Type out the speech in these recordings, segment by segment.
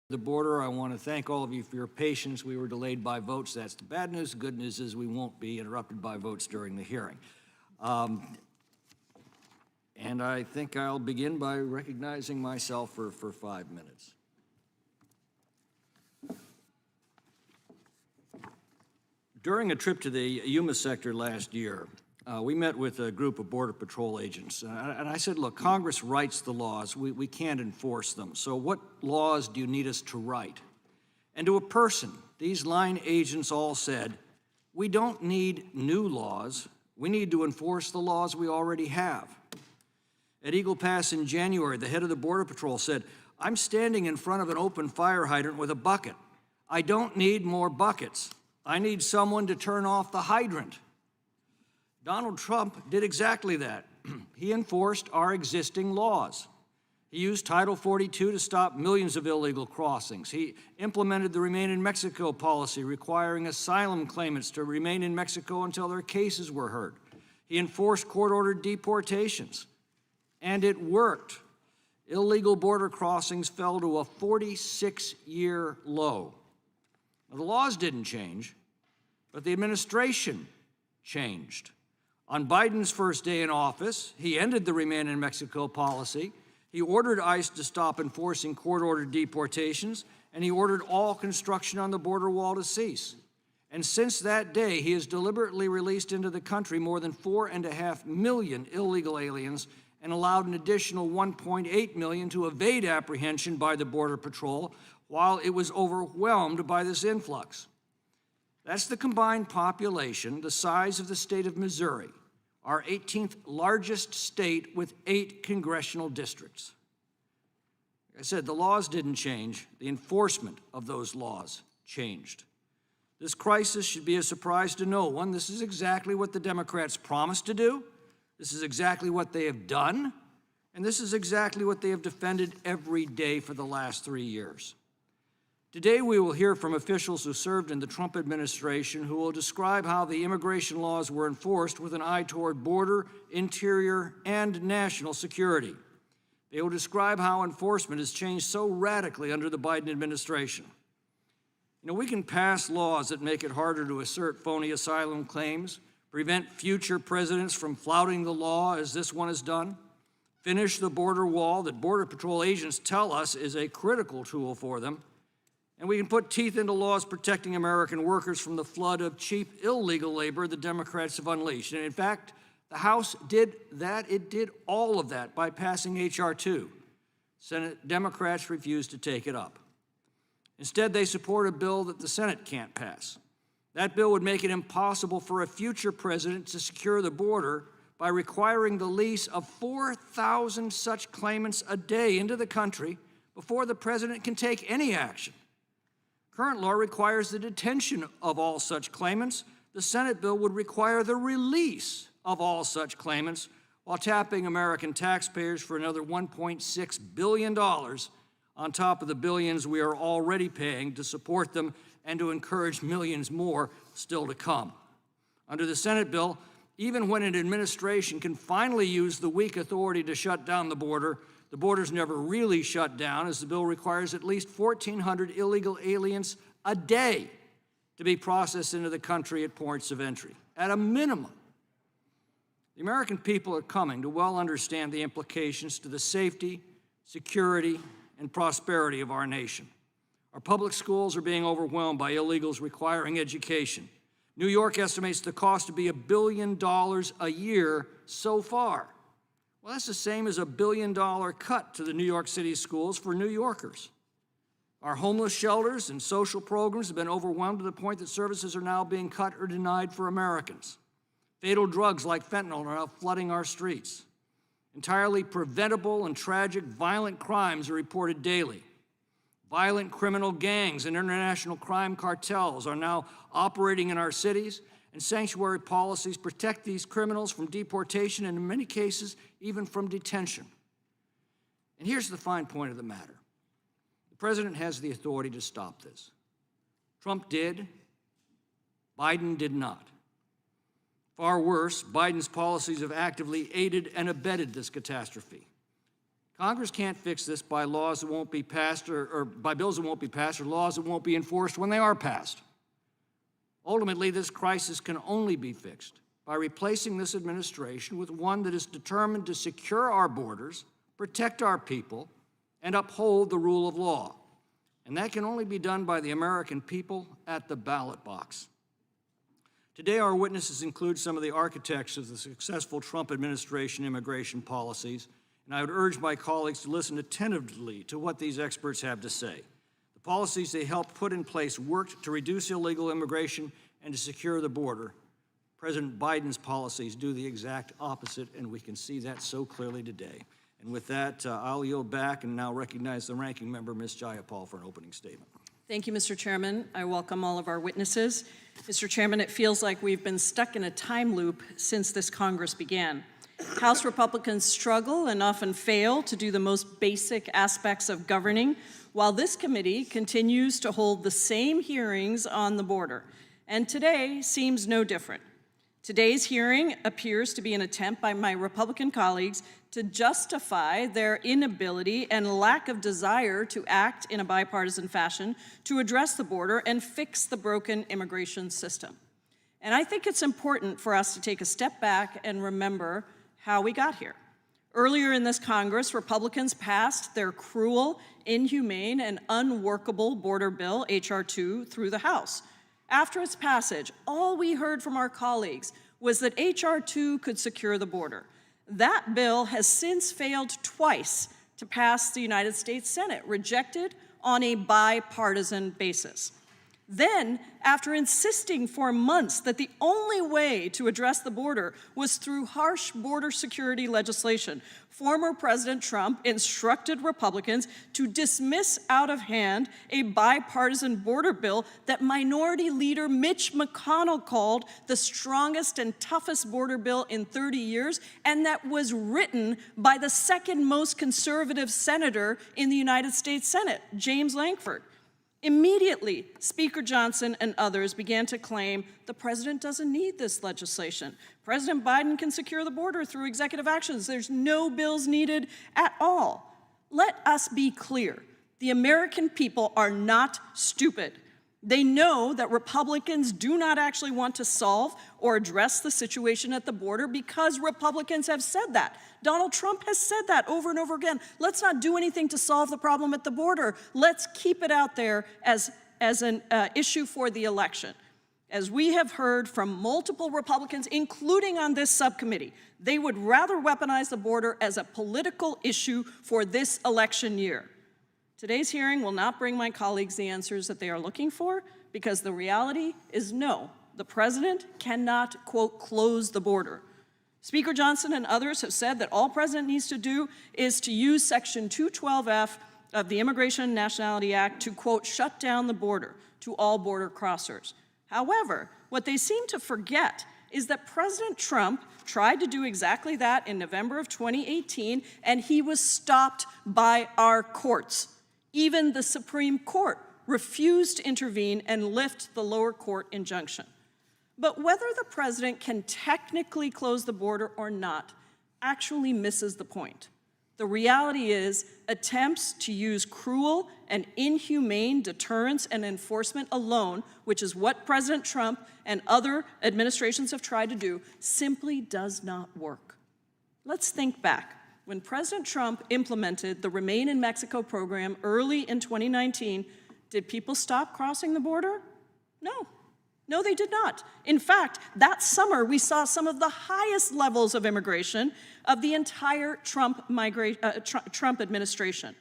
the border. I want to thank all of you for your patience. We were delayed by votes. That's the bad news. The good news is we won't be interrupted by votes during the hearing. And I think I'll begin by recognizing myself for 5 minutes. During a trip to the Yuma sector last year, we met with a group of Border Patrol agents. And I said, look, Congress writes the laws. We can't enforce them. So what laws do you need us to write? And to a person, these line agents all said, we don't need new laws. We need to enforce the laws we already have. At Eagle Pass in January, the head of the Border Patrol said, I'm standing in front of an open fire hydrant with a bucket. I don't need more buckets. I need someone to turn off the hydrant. Donald Trump did exactly that. He enforced our existing laws. He used Title 42 to stop millions of illegal crossings. He implemented the Remain in Mexico policy, requiring asylum claimants to remain in Mexico until their cases were heard. He enforced court-ordered deportations, and it worked. Illegal border crossings fell to a 46-year low. Now, the laws didn't change, but the administration changed. On Biden's first day in office, he ended the Remain in Mexico policy. He ordered ICE to stop enforcing court-ordered deportations, and he ordered all construction on the border wall to cease. And since that day, he has deliberately released into the country more than 4.5 million illegal aliens and allowed an additional 1.8 million to evade apprehension by the Border Patrol while it was overwhelmed by this influx. That's the combined population, the size of the state of Missouri, our 18th largest state with 8 congressional districts. Like I said, the laws didn't change. The enforcement of those laws changed. This crisis should be a surprise to no one. This is exactly what the Democrats promised to do. This is exactly what they have done. And this is exactly what they have defended every day for the last 3 years. Today, we will hear from officials who served in the Trump administration who will describe how the immigration laws were enforced with an eye toward border, interior, and national security. They will describe how enforcement has changed so radically under the Biden administration. You know, we can pass laws that make it harder to assert phony asylum claims, prevent future presidents from flouting the law as this one has done, finish the border wall that Border Patrol agents tell us is a critical tool for them, and we can put teeth into laws protecting American workers from the flood of cheap, illegal labor the Democrats have unleashed. And in fact, the House did that. It did all of that by passing H.R. 2. Senate Democrats refused to take it up. Instead, they support a bill that the Senate can't pass. That bill would make it impossible for a future president to secure the border by requiring the lease of 4,000 such claimants a day into the country before the president can take any action. Current law requires the detention of all such claimants. The Senate bill would require the release of all such claimants while tapping American taxpayers for another $1.6 billion on top of the billions we are already paying to support them and to encourage millions more still to come. Under the Senate bill, even when an administration can finally use the weak authority to shut down the border's never really shut down, as the bill requires at least 1,400 illegal aliens a day to be processed into the country at ports of entry, at a minimum. The American people are coming to well understand the implications to the safety, security, and prosperity of our nation. Our public schools are being overwhelmed by illegals requiring education. New York estimates the cost to be $1 billion a year so far. Well, that's the same as $1 billion cut to the New York City schools for New Yorkers. Our homeless shelters and social programs have been overwhelmed to the point that services are now being cut or denied for Americans. Fatal drugs like fentanyl are now flooding our streets. Entirely preventable and tragic violent crimes are reported daily. Violent criminal gangs and international crime cartels are now operating in our cities, and sanctuary policies protect these criminals from deportation and, in many cases, even from detention. And here's the fine point of the matter. The president has the authority to stop this. Trump did. Biden did not. Far worse, Biden's policies have actively aided and abetted this catastrophe. Congress can't fix this by laws that won't be passed or by bills that won't be passed or laws that won't be enforced when they are passed. Ultimately, this crisis can only be fixed by replacing this administration with one that is determined to secure our borders, protect our people, and uphold the rule of law. And that can only be done by the American people at the ballot box. Today, our witnesses include some of the architects of the successful Trump administration immigration policies, and I would urge my colleagues to listen attentively to what these experts have to say. The policies they helped put in place worked to reduce illegal immigration and to secure the border. President Biden's policies do the exact opposite, and we can see that so clearly today. And with that, I'll yield back and now recognize the ranking member, Ms. Jayapal, for an opening statement. Thank you, Mr. Chairman. I welcome all of our witnesses. Mr. Chairman, it feels like we've been stuck in a time loop since this Congress began. House Republicans struggle and often fail to do the most basic aspects of governing, while this committee continues to hold the same hearings on the border. And today seems no different. Today's hearing appears to be an attempt by my Republican colleagues to justify their inability and lack of desire to act in a bipartisan fashion to address the border and fix the broken immigration system. And I think it's important for us to take a step back and remember how we got here. Earlier in this Congress, Republicans passed their cruel, inhumane, and unworkable border bill, H.R. 2, through the House. After its passage, all we heard from our colleagues was that H.R. 2 could secure the border. That bill has since failed twice to pass the United States Senate, rejected on a bipartisan basis. Then, after insisting for months that the only way to address the border was through harsh border security legislation, former President Trump instructed Republicans to dismiss out of hand a bipartisan border bill that Minority Leader Mitch McConnell called the strongest and toughest border bill in 30 years, and that was written by the second most conservative senator in the United States Senate, James Lankford. Immediately, Speaker Johnson and others began to claim the president doesn't need this legislation. President Biden can secure the border through executive actions. There's no bills needed at all. Let us be clear. The American people are not stupid. They know that Republicans do not actually want to solve or address the situation at the border because Republicans have said that. Donald Trump has said that over and over again. Let's not do anything to solve the problem at the border. Let's keep it out there as an issue for the election. As we have heard from multiple Republicans, including on this subcommittee, they would rather weaponize the border as a political issue for this election year. Today's hearing will not bring my colleagues the answers that they are looking for, because the reality is no, the president cannot, quote, close the border. Speaker Johnson and others have said that all president needs to do is to use Section 212F of the Immigration and Nationality Act to, quote, shut down the border to all border crossers. However, what they seem to forget is that President Trump tried to do exactly that in November of 2018, and he was stopped by our courts. Even the Supreme Court refused to intervene and lift the lower court injunction. But whether the president can technically close the border or not actually misses the point. The reality is, attempts to use cruel and inhumane deterrence and enforcement alone, which is what President Trump and other administrations have tried to do, simply does not work. Let's think back. When President Trump implemented the Remain in Mexico program early in 2019, did people stop crossing the border? No. No, they did not. In fact, that summer, we saw some of the highest levels of immigration of the entire Trump administration.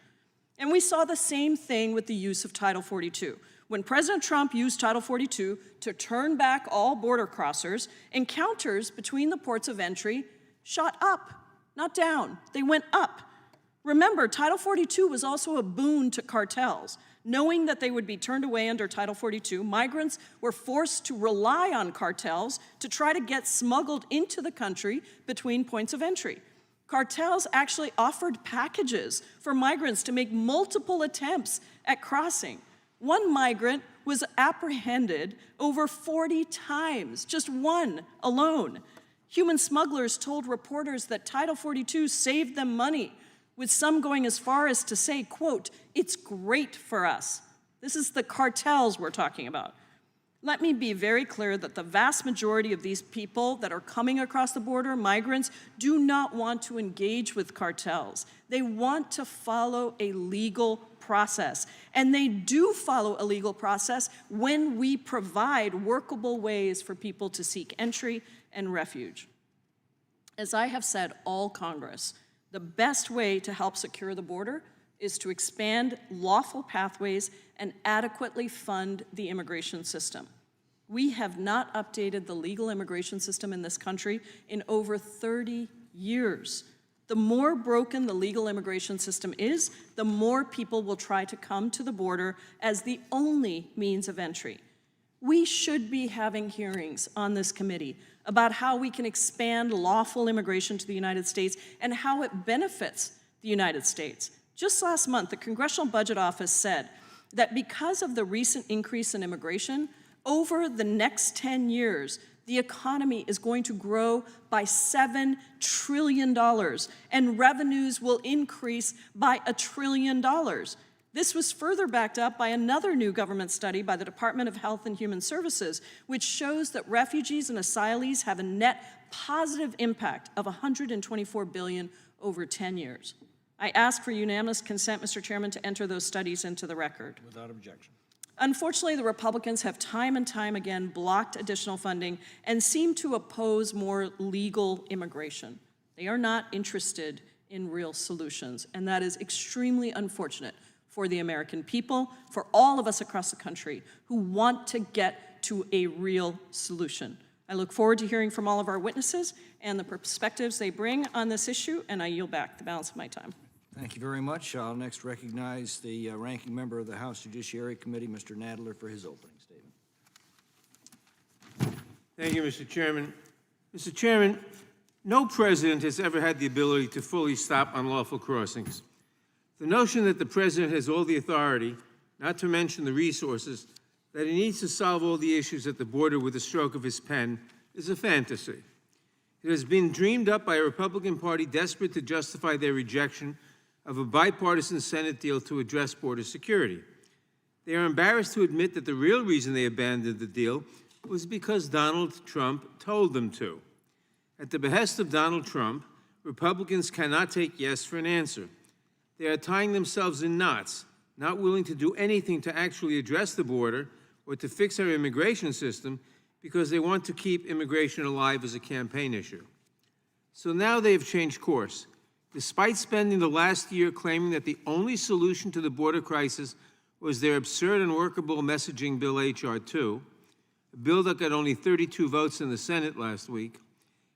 And we saw the same thing with the use of Title 42. When President Trump used Title 42 to turn back all border crossers, encounters between the ports of entry shot up, not down. They went up. Remember, Title 42 was also a boon to cartels. Knowing that they would be turned away under Title 42, migrants were forced to rely on cartels to try to get smuggled into the country between points of entry. Cartels actually offered packages for migrants to make multiple attempts at crossing. One migrant was apprehended over 40 times, just one alone. Human smugglers told reporters that Title 42 saved them money. with some going as far as to say, quote, "It's great for us." This is the cartels we're talking about. Let me be very clear that the vast majority of these people that are coming across the border, migrants, do not want to engage with cartels. They want to follow a legal process. And they do follow a legal process when we provide workable ways for people to seek entry and refuge. As I have said all Congress, the best way to help secure the border is to expand lawful pathways and adequately fund the immigration system. We have not updated the legal immigration system in this country in over 30 years. The more broken the legal immigration system is, the more people will try to come to the border as the only means of entry. We should be having hearings on this committee about how we can expand lawful immigration to the United States and how it benefits the United States. Just last month, the Congressional Budget Office said that because of the recent increase in immigration, over the next 10 years, the economy is going to grow by $7 trillion, and revenues will increase by $1 trillion. This was further backed up by another new government study by the Department of Health and Human Services, which shows that refugees and asylees have a net positive impact of $124 billion over 10 years. I ask for unanimous consent, Mr. Chairman, to enter those studies into the record. Without objection. Unfortunately, the Republicans have time and time again blocked additional funding and seem to oppose more legal immigration. They are not interested in real solutions, and that is extremely unfortunate for the American people, for all of us across the country who want to get to a real solution. I look forward to hearing from all of our witnesses and the perspectives they bring on this issue, and I yield back the balance of my time. Thank you very much. I'll next recognize the ranking member of the House Judiciary Committee, Mr. Nadler, for his opening statement. Thank you, Mr. Chairman. Mr. Chairman, no president has ever had the ability to fully stop unlawful crossings. The notion that the president has all the authority, not to mention the resources, that he needs to solve all the issues at the border with a stroke of his pen is a fantasy. It has been dreamed up by a Republican Party desperate to justify their rejection of a bipartisan Senate deal to address border security. They are embarrassed to admit that the real reason they abandoned the deal was because Donald Trump told them to. At the behest of Donald Trump, Republicans cannot take yes for an answer. They are tying themselves in knots, not willing to do anything to actually address the border or to fix our immigration system because they want to keep immigration alive as a campaign issue. So now they have changed course. Despite spending the last year claiming that the only solution to the border crisis was their absurd and unworkable messaging bill H.R. 2, a bill that got only 32 votes in the Senate last week,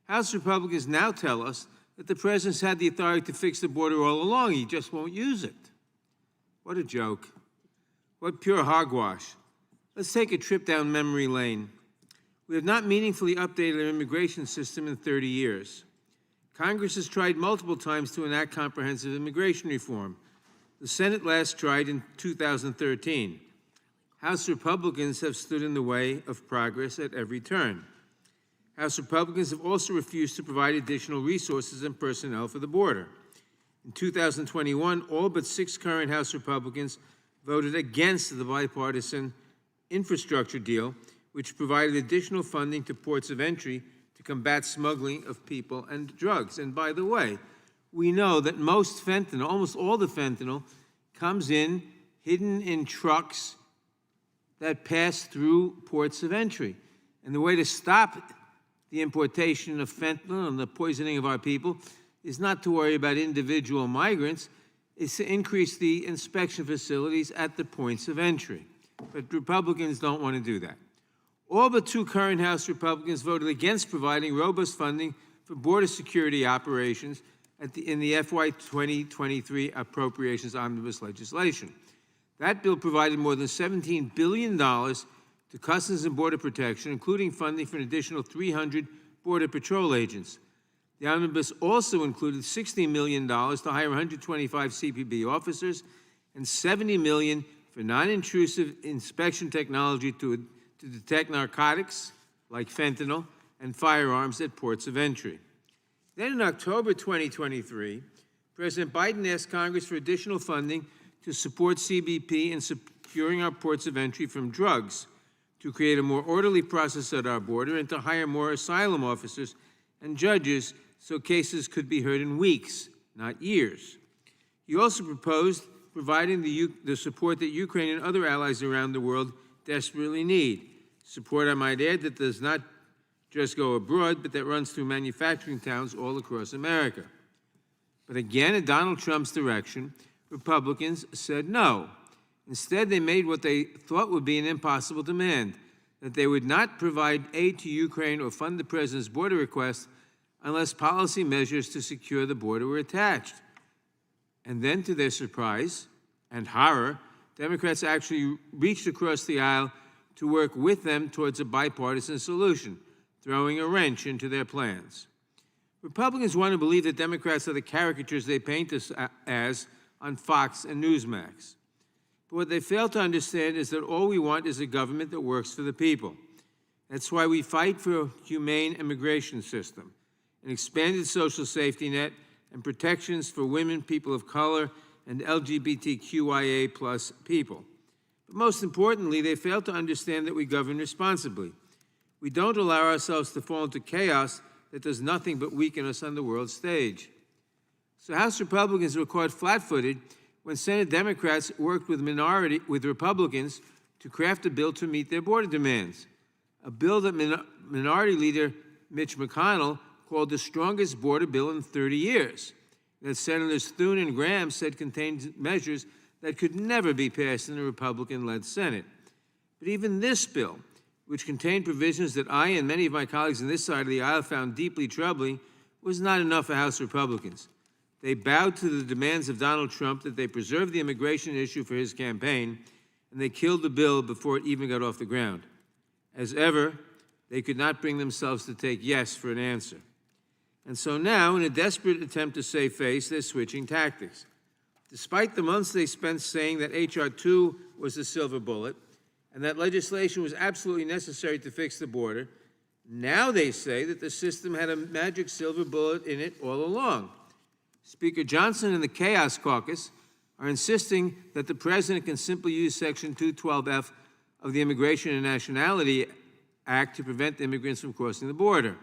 House Republicans now tell us that the president's had the authority to fix the border all along. He just won't use it. What a joke. What pure hogwash. Let's take a trip down memory lane. We have not meaningfully updated our immigration system in 30 years. Congress has tried multiple times to enact comprehensive immigration reform. The Senate last tried in 2013. House Republicans have stood in the way of progress at every turn. House Republicans have also refused to provide additional resources and personnel for the border. In 2021, all but 6 current House Republicans voted against the bipartisan infrastructure deal, which provided additional funding to ports of entry to combat smuggling of people and drugs. And by the way, we know that most fentanyl, almost all the fentanyl, comes in hidden in trucks that pass through ports of entry. And the way to stop the importation of fentanyl and the poisoning of our people is not to worry about individual migrants, it's to increase the inspection facilities at the points of entry. But Republicans don't want to do that. All but 2 current House Republicans voted against providing robust funding for border security operations in the FY 2023 appropriations omnibus legislation. That bill provided more than $17 billion to Customs and Border Protection, including funding for an additional 300 Border Patrol agents. The omnibus also included $60 million to hire 125 CBP officers and $70 million for non-intrusive inspection technology to detect narcotics, like fentanyl, and firearms at ports of entry. Then in October 2023, President Biden asked Congress for additional funding to support CBP in securing our ports of entry from drugs, to create a more orderly process at our border, and to hire more asylum officers and judges so cases could be heard in weeks, not years. He also proposed providing the support that Ukraine and other allies around the world desperately need. Support, I might add, that does not just go abroad, but that runs through manufacturing towns all across America. But again, in Donald Trump's direction, Republicans said no. Instead, they made what they thought would be an impossible demand, that they would not provide aid to Ukraine or fund the president's border request unless policy measures to secure the border were attached. And then, to their surprise and horror, Democrats actually reached across the aisle to work with them towards a bipartisan solution, throwing a wrench into their plans. Republicans want to believe that Democrats are the caricatures they paint us as on Fox and Newsmax. But what they fail to understand is that all we want is a government that works for the people. That's why we fight for a humane immigration system, an expanded social safety net, and protections for women, people of color, and LGBTQIA plus people. But most importantly, they fail to understand that we govern responsibly. We don't allow ourselves to fall into chaos that does nothing but weaken us on the world stage. So House Republicans were caught flat-footed when Senate Democrats worked with Republicans to craft a bill to meet their border demands, a bill that Minority Leader Mitch McConnell called the strongest border bill in 30 years, that Senators Thune and Graham said contained measures that could never be passed in a Republican-led Senate. But even this bill, which contained provisions that I and many of my colleagues on this side of the aisle found deeply troubling, was not enough for House Republicans. They bowed to the demands of Donald Trump that they preserve the immigration issue for his campaign, and they killed the bill before it even got off the ground. As ever, they could not bring themselves to take yes for an answer. And so now, in a desperate attempt to save face, they're switching tactics. Despite the months they spent saying that H.R. 2 was the silver bullet, and that legislation was absolutely necessary to fix the border, now they say that the system had a magic silver bullet in it all along. Speaker Johnson and the Chaos Caucus are insisting that the president can simply use Section 212F of the Immigration and Nationality Act to prevent immigrants from crossing the border.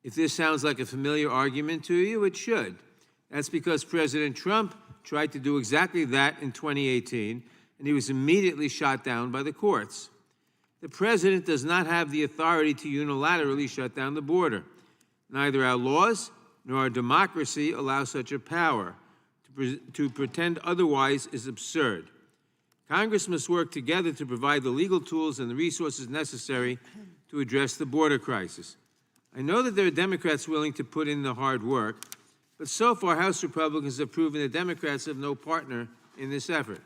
If this sounds like a familiar argument to you, it should. That's because President Trump tried to do exactly that in 2018, and he was immediately shot down by the courts. The president does not have the authority to unilaterally shut down the border. Neither our laws nor our democracy allow such a power. To pretend otherwise is absurd. Congress must work together to provide the legal tools and the resources necessary to address the border crisis. I know that there are Democrats willing to put in the hard work, but so far House Republicans have proven that Democrats have no partner in this effort.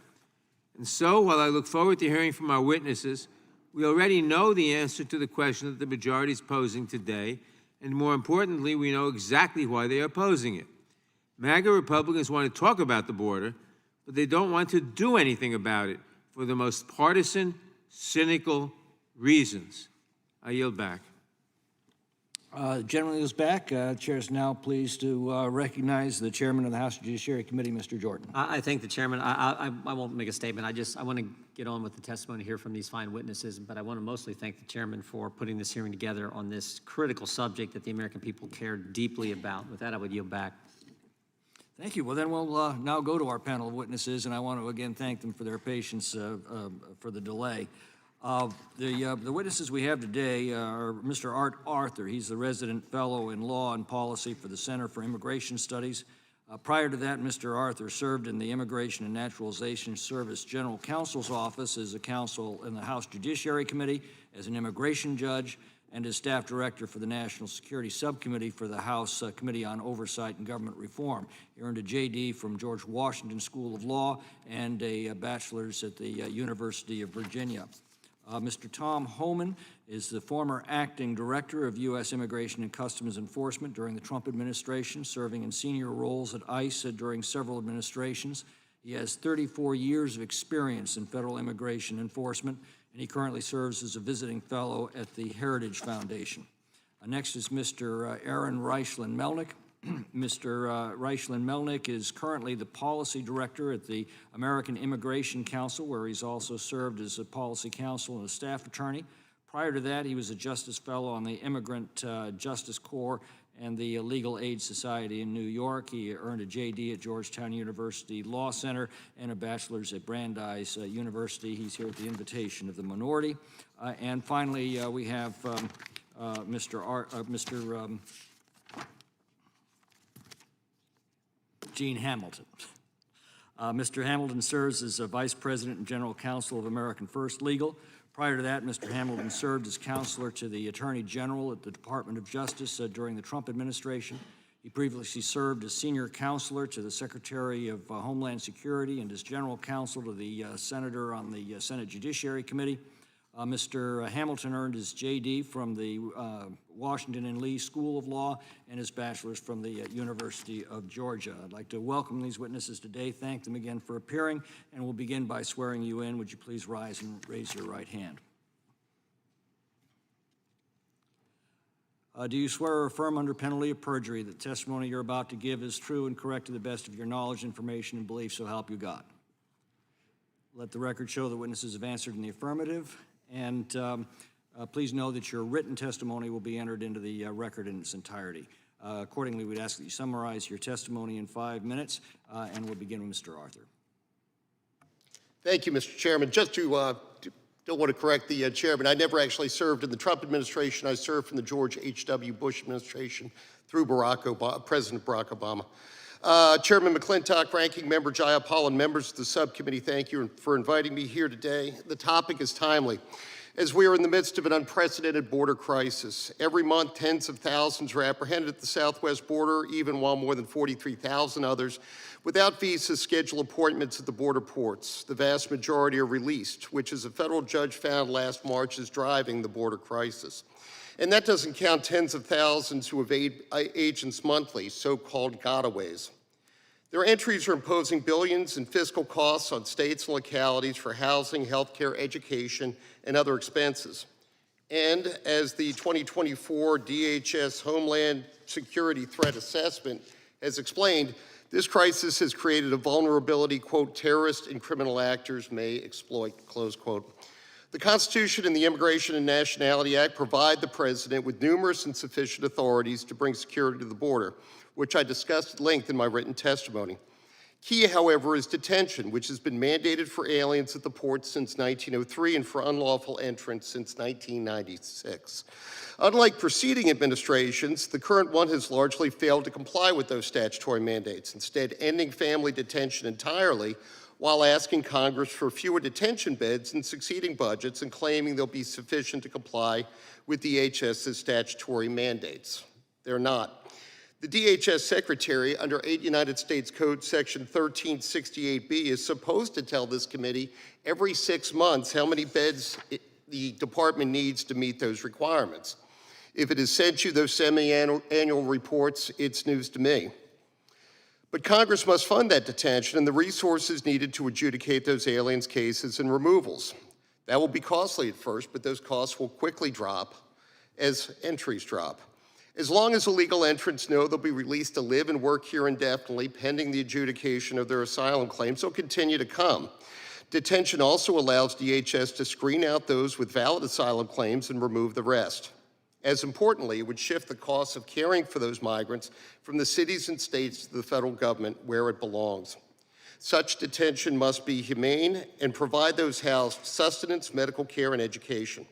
And so, while I look forward to hearing from our witnesses, we already know the answer to the question that the majority is posing today, and more importantly, we know exactly why they are posing it. MAGA Republicans want to talk about the border, but they don't want to do anything about it for the most partisan, cynical reasons. I yield back. The gentleman is back. Chair is now pleased to recognize the chairman of the House Judiciary Committee, Mr. Jordan. I thank the chairman. I won't make a statement. I want to get on with the testimony here from these fine witnesses, but I want to mostly thank the chairman for putting this hearing together on this critical subject that the American people care deeply about. With that, I would yield back. Thank you. Well, then we'll now go to our panel of witnesses, and I want to again thank them for their patience for the delay. The witnesses we have today are Mr. Art Arthur. He's the resident fellow in law and policy for the Center for Immigration Studies. Prior to that, Mr. Arthur served in the Immigration and Naturalization Service General Counsel's Office as a counsel in the House Judiciary Committee, as an immigration judge, and as staff director for the National Security Subcommittee for the House Committee on Oversight and Government Reform. He earned a J.D. from George Washington School of Law and a bachelor's at the University of Virginia. Mr. Tom Homan is the former acting director of U.S. Immigration and Customs Enforcement during the Trump administration, serving in senior roles at ICE during several administrations. He has 34 years of experience in federal immigration enforcement, and he currently serves as a visiting fellow at the Heritage Foundation. Next is Mr. Aaron Reichland Melnick. Mr. Reichlin Melnick is currently the Policy Director at the American Immigration Council, where he's also served as a Policy Counsel and a staff attorney. Prior to that, he was a Justice Fellow on the Immigrant Justice Corps and the Legal Aid Society in New York. He earned a JD at Georgetown University Law Center and a bachelor's at Brandeis University. He's here at the invitation of the minority. And finally, we have Mr. Gene Hamilton. Mr. Hamilton serves as Vice President and General Counsel of American First Legal. Prior to that, Mr. Hamilton served as counselor to the Attorney General at the Department of Justice during the Trump administration. He previously served as senior counselor to the Secretary of Homeland Security and as general counsel to the senator on the Senate Judiciary Committee. Mr. Hamilton earned his JD from the Washington and Lee School of Law and his bachelor's from the University of Georgia. I'd like to welcome these witnesses today, thank them again for appearing, and we'll begin by swearing you in. Would you please rise and raise your right hand? Do you swear or affirm under penalty of perjury that the testimony you're about to give is true and correct to the best of your knowledge, information, and belief, so help you God? Let the record show the witnesses have answered in the affirmative. And please know that your written testimony will be entered into the record in its entirety. Accordingly, we'd ask that you summarize your testimony in 5 minutes, and we'll begin with Mr. Arthur. Thank you, Mr. Chairman. Just to don't want to correct the chairman, I never actually served in the Trump administration. I served from the George H.W. Bush administration through President Barack Obama. Chairman McClintock, Ranking Member Jayapal, and members of the subcommittee, thank you for inviting me here today. The topic is timely, as we are in the midst of an unprecedented border crisis. Every month, tens of thousands are apprehended at the southwest border, even while more than 43,000 others, without visas, schedule appointments at the border ports. The vast majority are released, which, as a federal judge found last March, is driving the border crisis. And that doesn't count tens of thousands who evade agents monthly, so-called gotaways. Their entries are imposing billions in fiscal costs on states and localities for housing, healthcare, education, and other expenses. And as the 2024 DHS Homeland Security Threat Assessment has explained, this crisis has created a vulnerability, quote, terrorists and criminal actors may exploit, close quote. The Constitution and the Immigration and Nationality Act provide the president with numerous and sufficient authorities to bring security to the border, which I discussed at length in my written testimony. Key, however, is detention, which has been mandated for aliens at the ports since 1903 and for unlawful entrants since 1996. Unlike preceding administrations, the current one has largely failed to comply with those statutory mandates, instead ending family detention entirely while asking Congress for fewer detention beds in succeeding budgets and claiming they'll be sufficient to comply with DHS's statutory mandates. They're not. The DHS secretary, under 8 United States Code section 1368B, is supposed to tell this committee every 6 months how many beds the department needs to meet those requirements. If it has sent you those semi-annual reports, it's news to me. But Congress must fund that detention and the resources needed to adjudicate those aliens' cases and removals. That will be costly at first, but those costs will quickly drop as entries drop. As long as illegal entrants know they'll be released to live and work here indefinitely, pending the adjudication of their asylum claims, they'll continue to come. Detention also allows DHS to screen out those with valid asylum claims and remove the rest. As importantly, it would shift the costs of caring for those migrants from the cities and states to the federal government where it belongs. Such detention must be humane and provide those housed sustenance, medical care, and education.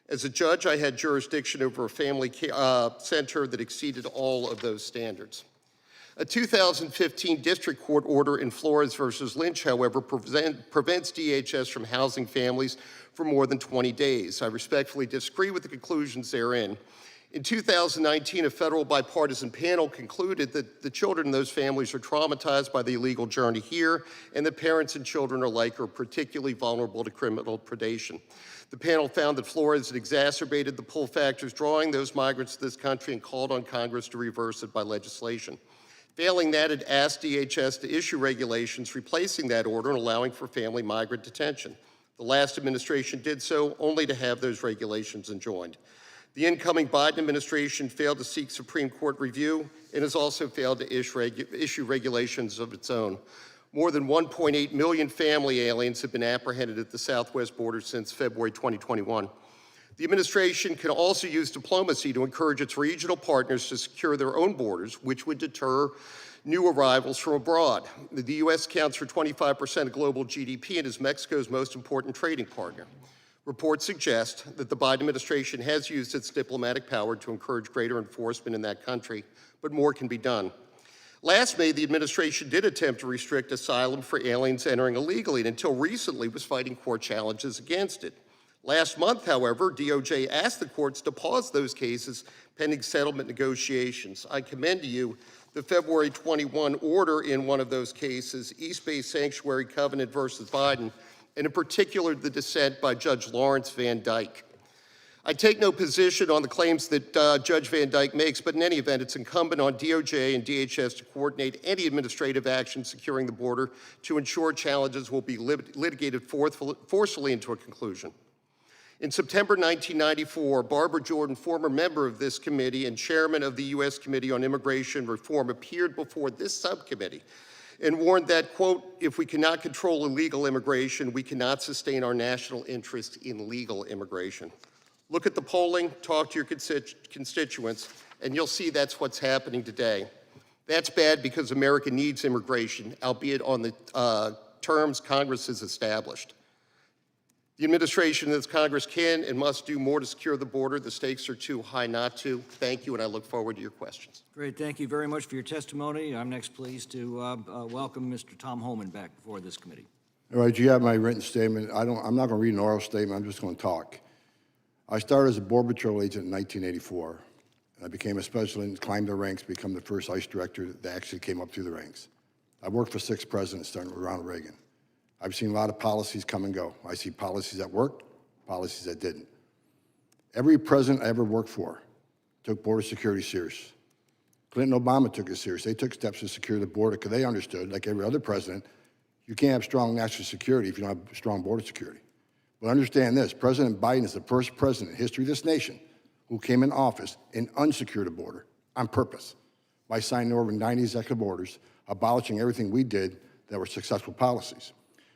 As a judge, I had jurisdiction over a family center that exceeded all of those standards. A 2015 district court order in Flores versus Lynch, however, prevents DHS from housing families for more than 20 days. I respectfully disagree with the conclusions therein. In 2019, a federal bipartisan panel concluded that the children in those families are traumatized by the illegal journey here, and that parents and children alike are particularly vulnerable to criminal predation. The panel found that Flores had exacerbated the pull factors drawing those migrants to this country and called on Congress to reverse it by legislation. Failing that, it asked DHS to issue regulations replacing that order and allowing for family migrant detention. The last administration did so, only to have those regulations enjoined. The incoming Biden administration failed to seek Supreme Court review and has also failed to issue regulations of its own. More than 1.8 million family aliens have been apprehended at the southwest border since February 2021. The administration can also use diplomacy to encourage its regional partners to secure their own borders, which would deter new arrivals from abroad. The U.S. accounts for 25% of global GDP and is Mexico's most important trading partner. Reports suggest that the Biden administration has used its diplomatic power to encourage greater enforcement in that country, but more can be done. Last May, the administration did attempt to restrict asylum for aliens entering illegally, and until recently was fighting court challenges against it. Last month, however, DOJ asked the courts to pause those cases pending settlement negotiations. I commend to you the February 21 order in one of those cases, East Bay Sanctuary Covenant versus Biden, and in particular, the dissent by Judge Lawrence Van Dyke. I take no position on the claims that Judge Van Dyke makes, but in any event, it's incumbent on DOJ and DHS to coordinate any administrative action securing the border to ensure challenges will be litigated forcefully into a conclusion. In September 1994, Barbara Jordan, former member of this committee and chairman of the U.S. Committee on Immigration Reform, appeared before this subcommittee and warned that, quote, if we cannot control illegal immigration, we cannot sustain our national interest in legal immigration. Look at the polling, talk to your constituents, and you'll see that's what's happening today. That's bad because America needs immigration, albeit on the terms Congress has established. The administration and this Congress can and must do more to secure the border. The stakes are too high not to. Thank you, and I look forward to your questions. Great, thank you very much for your testimony. I'm next pleased to welcome Mr. Tom Homan back before this committee. All right, you have my written statement. I'm not going to read an oral statement. I'm just going to talk. I started as a Border Patrol agent in 1984. I became a special agent, climbed the ranks, become the first ICE director that actually came up through the ranks. I worked for 6 presidents, starting with Ronald Reagan. I've seen a lot of policies come and go. I see policies that worked, policies that didn't. Every president I ever worked for took border security serious. Clinton and Obama took it serious. They took steps to secure the border because they understood, like every other president, you can't have strong national security if you don't have strong border security. But understand this, President Biden is the first president in the history of this nation who came in office and unsecured the border on purpose by signing over 90 executive orders, abolishing everything we did that were successful policies.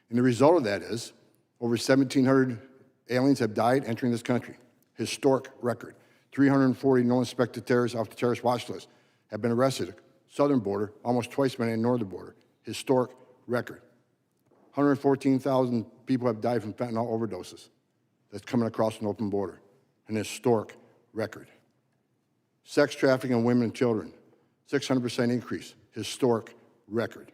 And the result of that is over 1,700 aliens have died entering this country. Historic record. 340 known suspected terrorists off the terrorist watch list have been arrested. Southern border, almost twice as many in northern border. Historic record. 114,000 people have died from fentanyl overdoses. That's coming across an open border. An historic record. Sex trafficking of women and children, 600% increase. Historic record.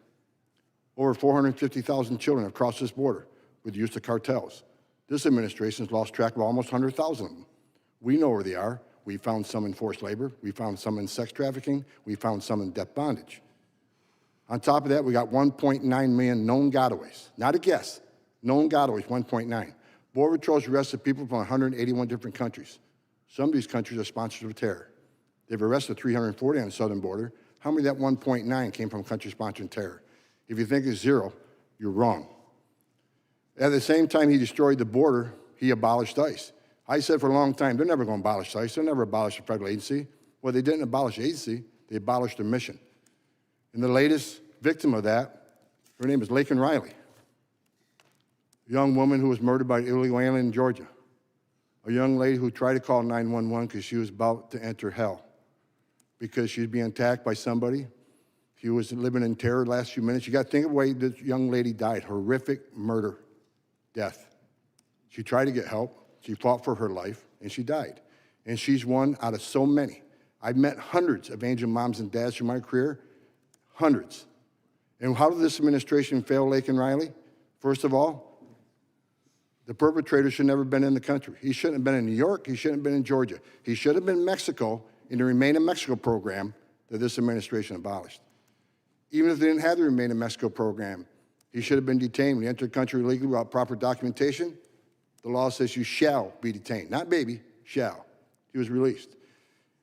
Over 450,000 children have crossed this border with the use of cartels. This administration has lost track of almost 100,000 of them. We know where they are. We found some in forced labor. We found some in sex trafficking. We found some in death bondage. On top of that, we got 1.9 million known gotaways. Not a guess. Known gotaways, 1.9. Border Patrol's arrested people from 181 different countries. Some of these countries are sponsors of terror. They've arrested 340 on the southern border. How many of that 1.9 came from countries sponsoring terror? If you think it's 0, you're wrong. At the same time he destroyed the border, he abolished ICE. I said for a long time, they're never going to abolish ICE. They'll never abolish a federal agency. Well, they didn't abolish the agency. They abolished their mission. And the latest victim of that, her name is Laken Riley, a young woman who was murdered by an illegal alien in Georgia, a young lady who tried to call 911 because she was about to enter hell, because she's being attacked by somebody. She was living in terror the last few minutes. You got to think of the way this young lady died, horrific murder, death. She tried to get help. She fought for her life, and she died. And she's one out of so many. I've met hundreds of angel moms and dads through my career, hundreds. And how did this administration fail Laken Riley? First of all, the perpetrator should never have been in the country. He shouldn't have been in New York. He shouldn't have been in Georgia. He should have been in Mexico in the Remain in Mexico program that this administration abolished. Even if they didn't have the Remain in Mexico program, he should have been detained when he entered the country illegally without proper documentation. The law says you shall be detained, not maybe, shall. He was released.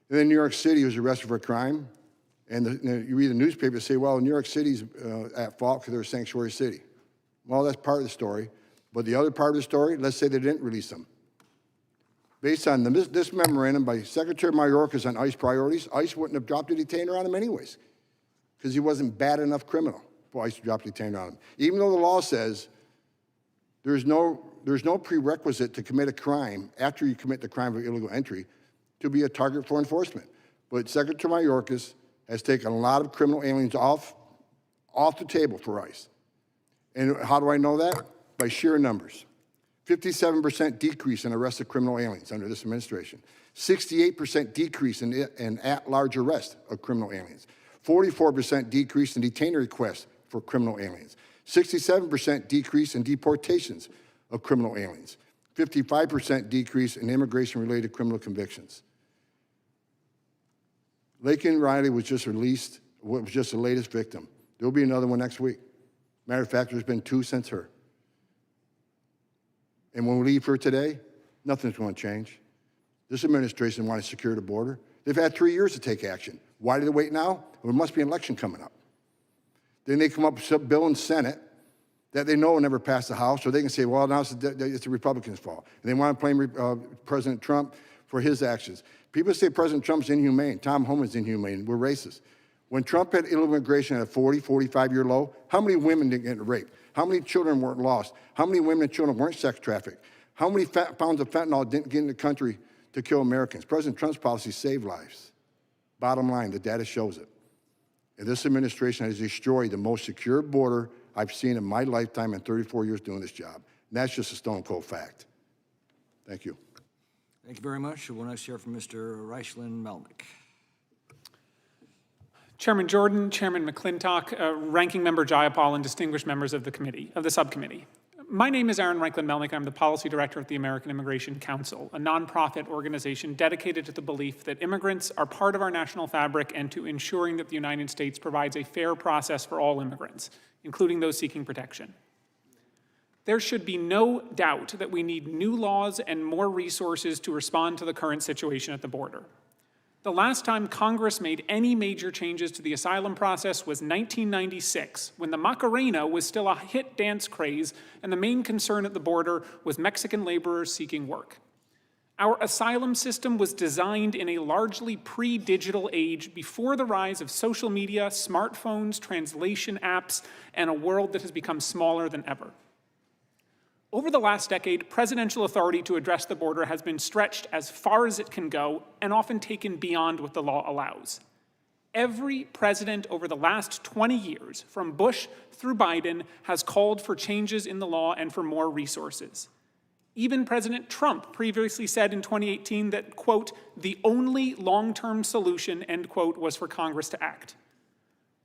And then New York City, he was arrested for a crime. And you read the newspaper and say, well, New York City's at fault because they're a sanctuary city. Well, that's part of the story. But the other part of the story, let's say they didn't release him. Based on this memorandum by Secretary Mayorkas on ICE priorities, ICE wouldn't have dropped a detainer on him anyways, because he wasn't bad enough criminal for ICE to drop a detainer on him. Even though the law says there's no prerequisite to commit a crime after you commit the crime of illegal entry to be a target for enforcement. But Secretary Mayorkas has taken a lot of criminal aliens off the table for ICE. And how do I know that? By sheer numbers. 57% decrease in arrested criminal aliens under this administration. 68% decrease in at-large arrest of criminal aliens. 44% decrease in detainer requests for criminal aliens. 67% decrease in deportations of criminal aliens. 55% decrease in immigration-related criminal convictions. Laken Riley was just released, was just the latest victim. There'll be another one next week. Matter of fact, there's been 2 since her. And when we leave her today, nothing's going to change. This administration wants to secure the border. They've had 3 years to take action. Why did they wait now? Well, there must be an election coming up. Then they come up with a bill in Senate that they know will never pass the House, so they can say, well, now it's the Republicans' fault. And they want to blame President Trump for his actions. People say President Trump's inhumane. Tom Homan's inhumane. We're racist. When Trump had illegal immigration at a 40, 45-year low, how many women didn't get raped? How many children weren't lost? How many women and children weren't sex trafficked? How many pounds of fentanyl didn't get in the country to kill Americans? President Trump's policy saved lives. Bottom line, the data shows it. And this administration has destroyed the most secure border I've seen in my lifetime in 34 years doing this job. And that's just a stone cold fact. Thank you. Thank you very much. We'll next hear from Mr. Reichlin Melnick. Chairman Jordan, Chairman McClintock, Ranking Member Jayapal, and distinguished members of the subcommittee. My name is Aaron Reichlin Melnick. I'm the Policy Director at the American Immigration Council, a nonprofit organization dedicated to the belief that immigrants are part of our national fabric and to ensuring that the United States provides a fair process for all immigrants, including those seeking protection. There should be no doubt that we need new laws and more resources to respond to the current situation at the border. The last time Congress made any major changes to the asylum process was 1996, when the Macarena was still a hit dance craze and the main concern at the border was Mexican laborers seeking work. Our asylum system was designed in a largely pre-digital age before the rise of social media, smartphones, translation apps, and a world that has become smaller than ever. Over the last decade, presidential authority to address the border has been stretched as far as it can go and often taken beyond what the law allows. Every president over the last 20 years, from Bush through Biden, has called for changes in the law and for more resources. Even President Trump previously said in 2018 that, quote, the only long-term solution, end quote, was for Congress to act.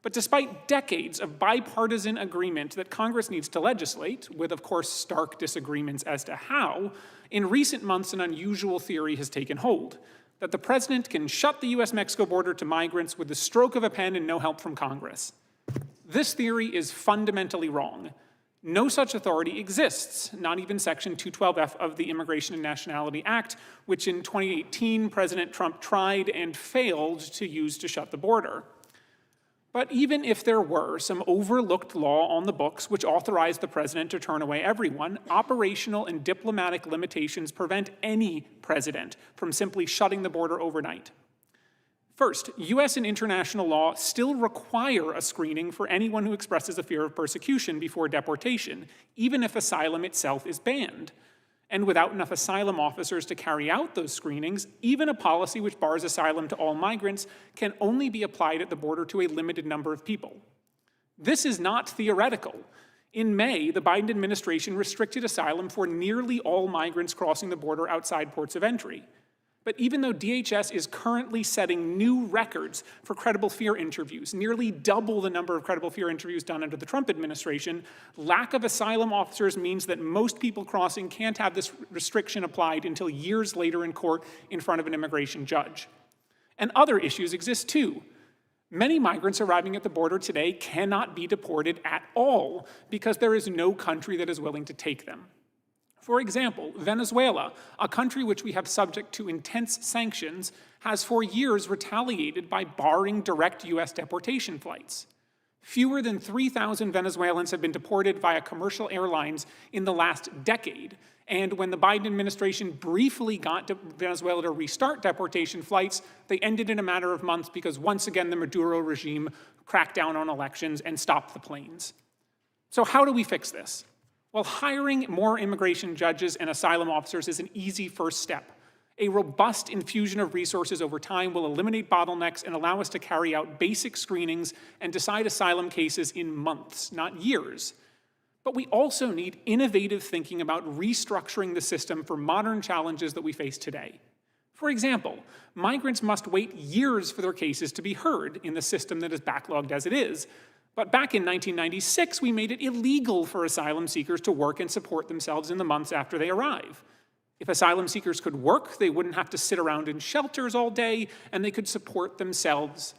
But despite decades of bipartisan agreement that Congress needs to legislate, with of course stark disagreements as to how, in recent months an unusual theory has taken hold, that the president can shut the US-Mexico border to migrants with the stroke of a pen and no help from Congress. This theory is fundamentally wrong. No such authority exists, not even Section 212F of the Immigration and Nationality Act, which in 2018 President Trump tried and failed to use to shut the border. But even if there were some overlooked law on the books which authorized the president to turn away everyone, operational and diplomatic limitations prevent any president from simply shutting the border overnight. First, US and international law still require a screening for anyone who expresses a fear of persecution before deportation, even if asylum itself is banned. And without enough asylum officers to carry out those screenings, even a policy which bars asylum to all migrants can only be applied at the border to a limited number of people. This is not theoretical. In May, the Biden administration restricted asylum for nearly all migrants crossing the border outside ports of entry. But even though DHS is currently setting new records for credible fear interviews, nearly double the number of credible fear interviews done under the Trump administration, lack of asylum officers means that most people crossing can't have this restriction applied until years later in court in front of an immigration judge. And other issues exist too. Many migrants arriving at the border today cannot be deported at all because there is no country that is willing to take them. For example, Venezuela, a country which we have subject to intense sanctions, has for years retaliated by barring direct US deportation flights. Fewer than 3,000 Venezuelans have been deported via commercial airlines in the last decade. And when the Biden administration briefly got Venezuela to restart deportation flights, they ended in a matter of months because once again the Maduro regime cracked down on elections and stopped the planes. So how do we fix this? Well, hiring more immigration judges and asylum officers is an easy first step. A robust infusion of resources over time will eliminate bottlenecks and allow us to carry out basic screenings and decide asylum cases in months, not years. But we also need innovative thinking about restructuring the system for modern challenges that we face today. For example, migrants must wait years for their cases to be heard in the system that is backlogged as it is. But back in 1996, we made it illegal for asylum seekers to work and support themselves in the months after they arrive. If asylum seekers could work, they wouldn't have to sit around in shelters all day, and they could support themselves.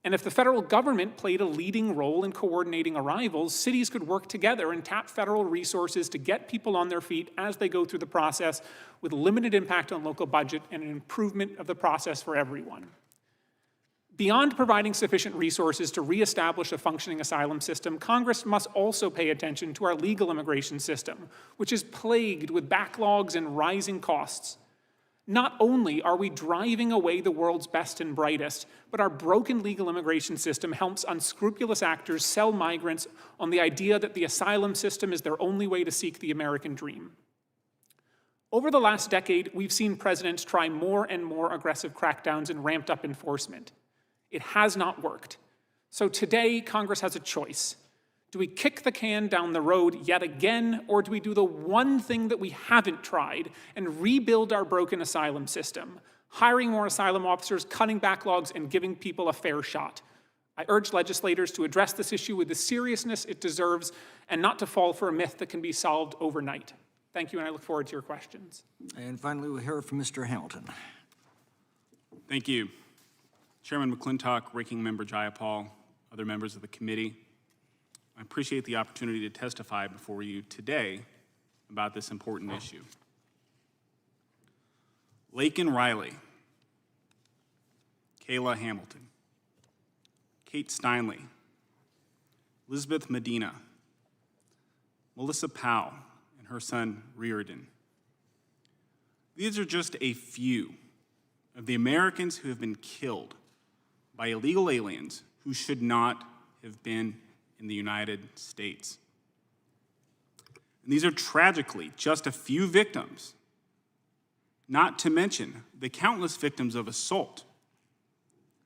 And if the federal government played a leading role in coordinating arrivals, cities could work together and tap federal resources to get people on their feet as they go through the process with limited impact on local budget and an improvement of the process for everyone. Beyond providing sufficient resources to reestablish a functioning asylum system, Congress must also pay attention to our legal immigration system, which is plagued with backlogs and rising costs. Not only are we driving away the world's best and brightest, but our broken legal immigration system helps unscrupulous actors sell migrants on the idea that the asylum system is their only way to seek the American dream. Over the last decade, we've seen presidents try more and more aggressive crackdowns and ramped up enforcement. It has not worked. So today, Congress has a choice. Do we kick the can down the road yet again, or do we do the one thing that we haven't tried and rebuild our broken asylum system, hiring more asylum officers, cutting backlogs, and giving people a fair shot? I urge legislators to address this issue with the seriousness it deserves and not to fall for a myth that can be solved overnight. Thank you, and I look forward to your questions. And finally, we'll hear from Mr. Hamilton. Thank you. Chairman McClintock, Ranking Member Jayapal, other members of the committee, I appreciate the opportunity to testify before you today about this important issue. Laken Riley, Kayla Hamilton, Kate Steinle, Elizabeth Medina, Melissa Powell, and her son Reardon. These are just a few of the Americans who have been killed by illegal aliens who should not have been in the United States. And these are tragically just a few victims, not to mention the countless victims of assault,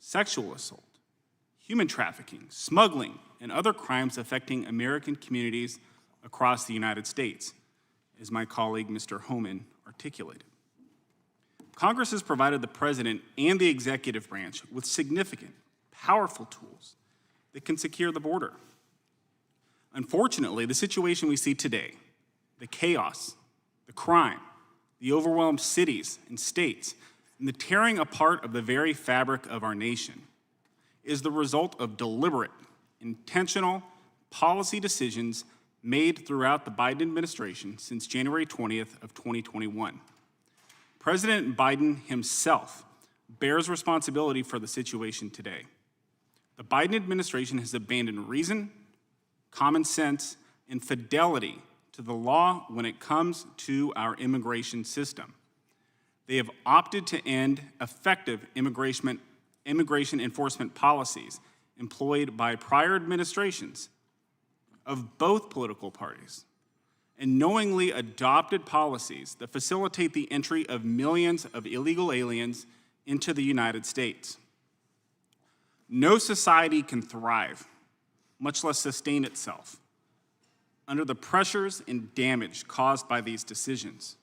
sexual assault, human trafficking, smuggling, and other crimes affecting American communities across the United States, as my colleague Mr. Homan articulated. Congress has provided the president and the executive branch with significant, powerful tools that can secure the border. Unfortunately, the situation we see today, the chaos, the crime, the overwhelmed cities and states, and the tearing apart of the very fabric of our nation, is the result of deliberate, intentional policy decisions made throughout the Biden administration since January 20th of 2021. President Biden himself bears responsibility for the situation today. The Biden administration has abandoned reason, common sense, and fidelity to the law when it comes to our immigration system. They have opted to end effective immigration enforcement policies employed by prior administrations of both political parties, and knowingly adopted policies that facilitate the entry of millions of illegal aliens into the United States. No society can thrive, much less sustain itself, under the pressures and damage caused by these decisions.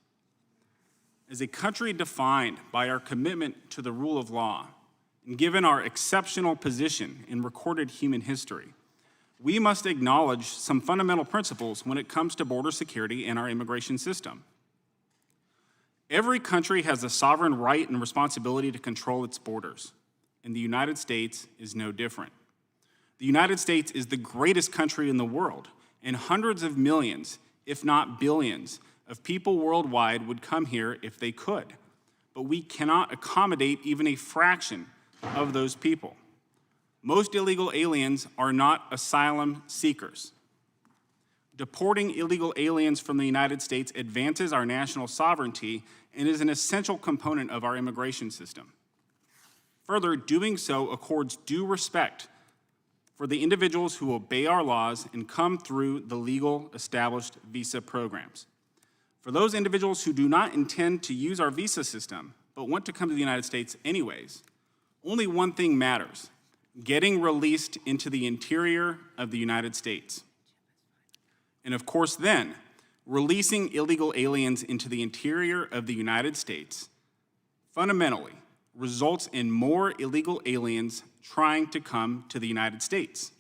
As a country defined by our commitment to the rule of law, and given our exceptional position in recorded human history, we must acknowledge some fundamental principles when it comes to border security and our immigration system. Every country has a sovereign right and responsibility to control its borders, and the United States is no different. The United States is the greatest country in the world, and hundreds of millions, if not billions, of people worldwide would come here if they could. But we cannot accommodate even a fraction of those people. most illegal aliens are not asylum seekers. Deporting illegal aliens from the United States advances our national sovereignty and is an essential component of our immigration system. Further, doing so accords due respect for the individuals who obey our laws and come through the legal established visa programs. For those individuals who do not intend to use our visa system, but want to come to the United States anyways, only one thing matters: getting released into the interior of the United States. And of course then, releasing illegal aliens into the interior of the United States fundamentally results in more illegal aliens trying to come to the United States.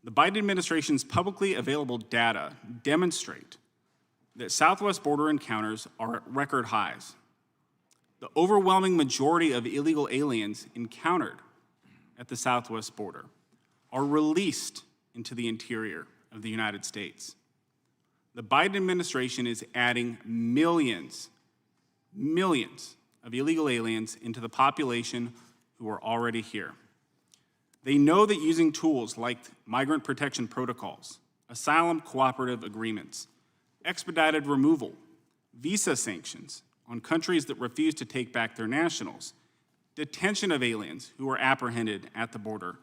The Biden administration's publicly available data demonstrate that southwest border encounters are at record highs. The overwhelming majority of illegal aliens encountered at the southwest border are released into the interior of the United States. The Biden administration is adding millions of illegal aliens into the population who are already here. They know that using tools like migrant protection protocols, asylum cooperative agreements, expedited removal, visa sanctions on countries that refuse to take back their nationals, detention of aliens who are apprehended at the border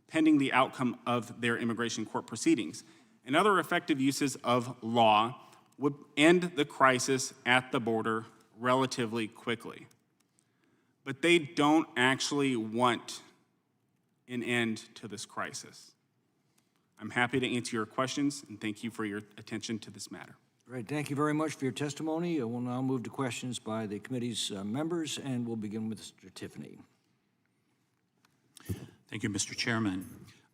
pending the outcome of their immigration court proceedings, and other effective uses of law would end the crisis at the border relatively quickly. But they don't actually want an end to this crisis. I'm happy to answer your questions, and thank you for your attention to this matter. All right, thank you very much for your testimony. We'll now move to questions by the committee's members, and we'll begin with Mr. Tiffany. Thank you, Mr. Chairman.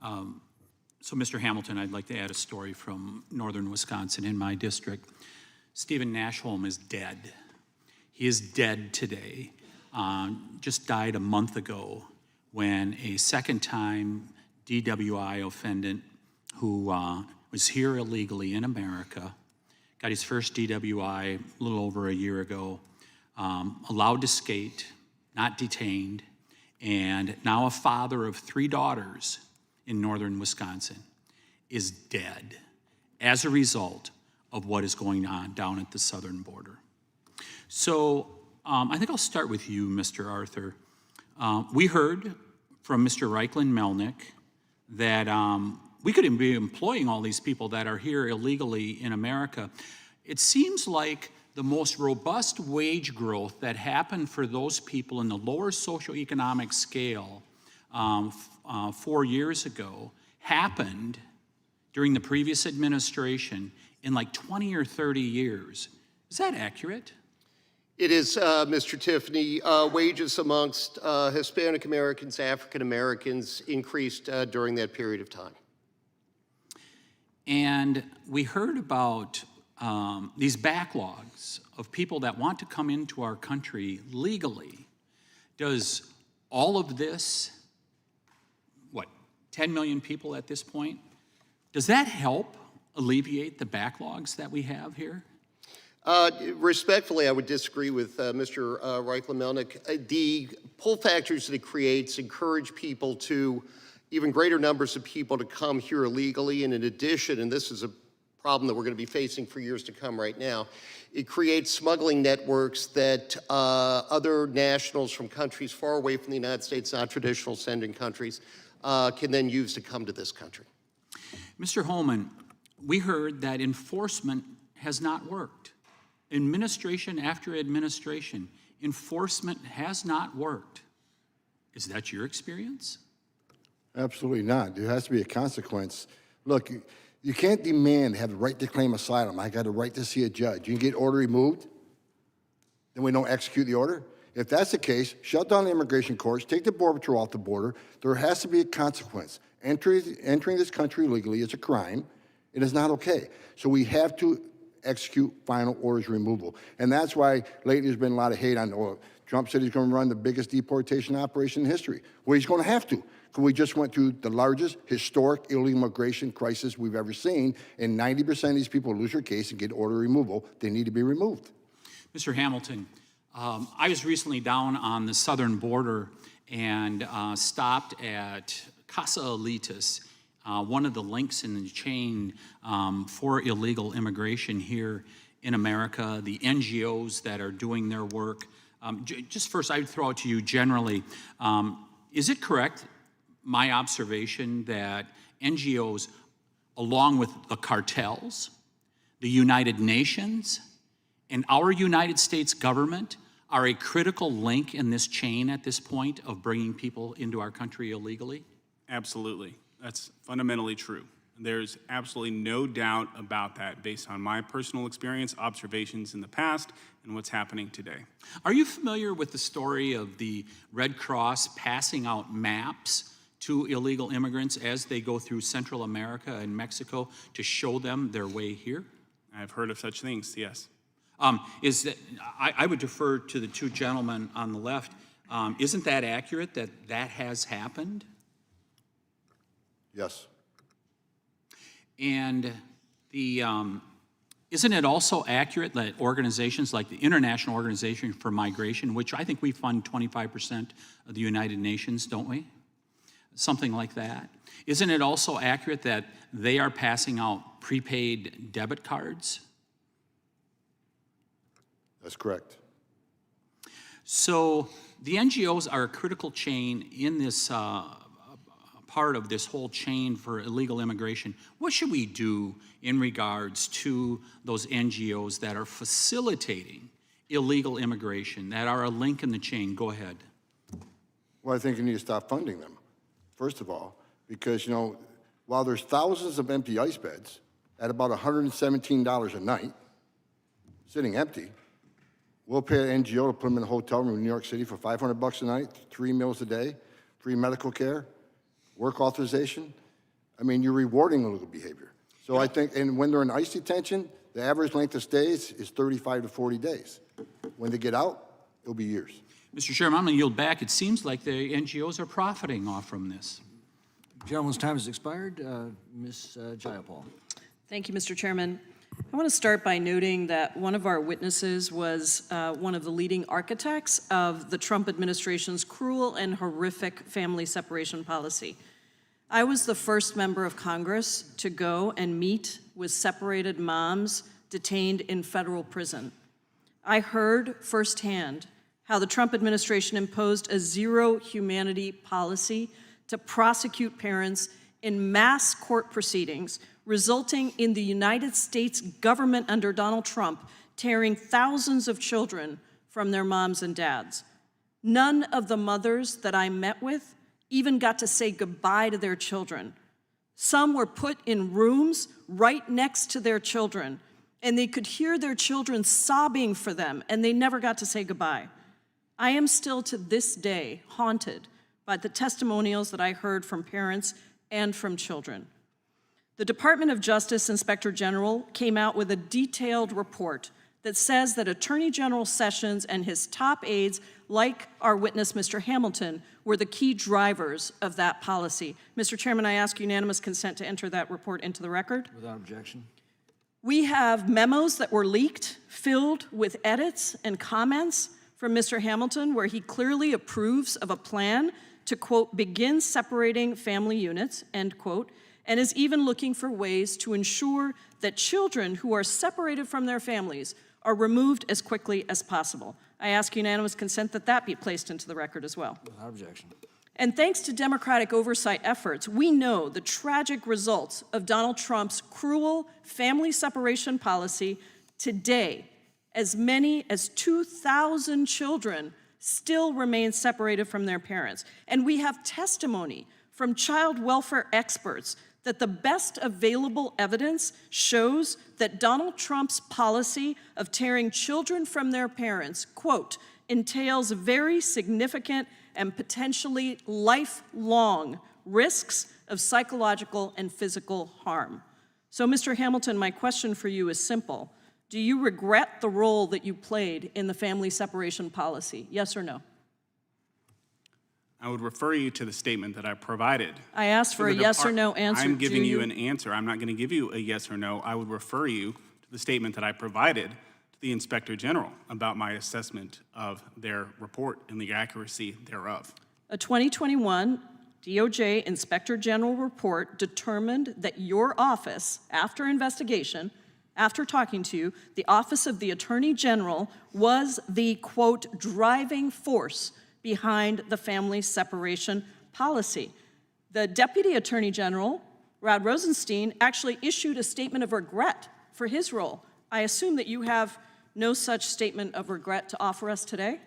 So, Mr. Hamilton, I'd like to add a story from northern Wisconsin in my district. Stephen Nashholm is dead. He is dead today. Just died a month ago when a second-time DWI offendant who was here illegally in America, got his first DWI a little over a year ago, allowed to skate, not detained, and now a father of 3 daughters in northern Wisconsin is dead as a result of what is going on down at the southern border. So I think I'll start with you, Mr. Arthur. We heard from Mr. Reichlin Melnick that we could be employing all these people that are here illegally in America. It seems like the most robust wage growth that happened for those people in the lower socioeconomic scale 4 years ago happened during the previous administration in like 20 or 30 years. Is that accurate? It is, Mr. Tiffany. Wages amongst Hispanic Americans, African Americans increased during that period of time. And we heard about these backlogs of people that want to come into our country legally. Does all of this, 10 million people at this point, does that help alleviate the backlogs that we have here? Respectfully, I would disagree with Mr. Reichlin Melnick. The pull factors that it creates encourage people to, even greater numbers of people to come here illegally. And in addition, and this is a problem that we're going to be facing for years to come right now, it creates smuggling networks that other nationals from countries far away from the United States, not traditional sending countries, can then use to come to this country. Mr. Holman, we heard that enforcement has not worked. Administration after administration, enforcement has not worked. Is that your experience? Absolutely not. There has to be a consequence. Look, you can't demand to have the right to claim asylum. I got a right to see a judge. You can get order removed, then we don't execute the order. If that's the case, shut down the immigration courts, take the Border Patrol off the border. There has to be a consequence. Entering this country illegally is a crime. It is not okay. So we have to execute final orders removal. And that's why lately there's been a lot of hate on, Trump said he's going to run the biggest deportation operation in history. Well, he's going to have to, because we just went through the largest historic illegal immigration crisis we've ever seen, and 90% of these people lose their case and get order removal. They need to be removed. Mr. Hamilton, I was recently down on the southern border and stopped at Casa Elitis, one of the links in the chain for illegal immigration here in America, the NGOs that are doing their work. Just first, I'd throw out to you generally, is it correct, my observation, that NGOs, along with the cartels, the United Nations, and our United States government are a critical link in this chain at this point of bringing people into our country illegally? Absolutely. That's fundamentally true. There's absolutely no doubt about that based on my personal experience, observations in the past, and what's happening today. Are you familiar with the story of the Red Cross passing out maps to illegal immigrants as they go through Central America and Mexico to show them their way here? I've heard of such things, yes. Is that, I would defer to the two gentlemen on the left. Isn't that accurate that that has happened? Yes. And the, isn't it also accurate that organizations like the International Organization for Migration, which I think we fund 25% of the United Nations, don't we? Something like that. Isn't it also accurate that they are passing out prepaid debit cards? That's correct. So the NGOs are a critical chain in this part of this whole chain for illegal immigration. What should we do in regards to those NGOs that are facilitating illegal immigration, that are a link in the chain? Go ahead. Well, I think you need to stop funding them, first of all, because, you know, while there's thousands of empty ICE beds at about $117 a night, sitting empty, we'll pay an NGO to put them in a hotel room in New York City for $500 a night, 3 meals a day, free medical care, work authorization. I mean, you're rewarding illegal behavior. So I think, and when they're in ICE detention, the average length of stays is 35 to 40 days. When they get out, it'll be years. Mr. Chairman, I'm going to yield back. It seems like the NGOs are profiting off from this. Gentleman's time has expired. Ms. Jayapal. Thank you, Mr. Chairman. I want to start by noting that one of our witnesses was one of the leading architects of the Trump administration's cruel and horrific family separation policy. I was the first member of Congress to go and meet with separated moms detained in federal prison. I heard firsthand how the Trump administration imposed a zero humanity policy to prosecute parents in mass court proceedings, resulting in the United States government under Donald Trump tearing thousands of children from their moms and dads. None of the mothers that I met with even got to say goodbye to their children. Some were put in rooms right next to their children, and they could hear their children sobbing for them, and they never got to say goodbye. I am still to this day haunted by the testimonials that I heard from parents and from children. The Department of Justice Inspector General came out with a detailed report that says that Attorney General Sessions and his top aides, like our witness, Mr. Hamilton, were the key drivers of that policy. Mr. Chairman, I ask unanimous consent to enter that report into the record. Without objection. We have memos that were leaked, filled with edits and comments from Mr. Hamilton, where he clearly approves of a plan to, quote, begin separating family units, end quote, and is even looking for ways to ensure that children who are separated from their families are removed as quickly as possible. I ask unanimous consent that that be placed into the record as well. Without objection. And thanks to Democratic oversight efforts, we know the tragic results of Donald Trump's cruel family separation policy today. As many as 2,000 children still remain separated from their parents. And we have testimony from child welfare experts that the best available evidence shows that Donald Trump's policy of tearing children from their parents, quote, entails very significant and potentially lifelong risks of psychological and physical harm. So, Mr. Hamilton, my question for you is simple. Do you regret the role that you played in the family separation policy? Yes or no? I would refer you to the statement that I provided. I asked for a yes or no answer. I'm giving Do you an answer. I'm not going to give you a yes or no. I would refer you to the statement that I provided to the Inspector General about my assessment of their report and the accuracy thereof. A 2021 DOJ Inspector General report determined that your office, after investigation, after talking to you, the Office of the Attorney General was the, quote, driving force behind the family separation policy. The Deputy Attorney General, Rod Rosenstein, actually issued a statement of regret for his role. I assume that you have no such statement of regret to offer us today?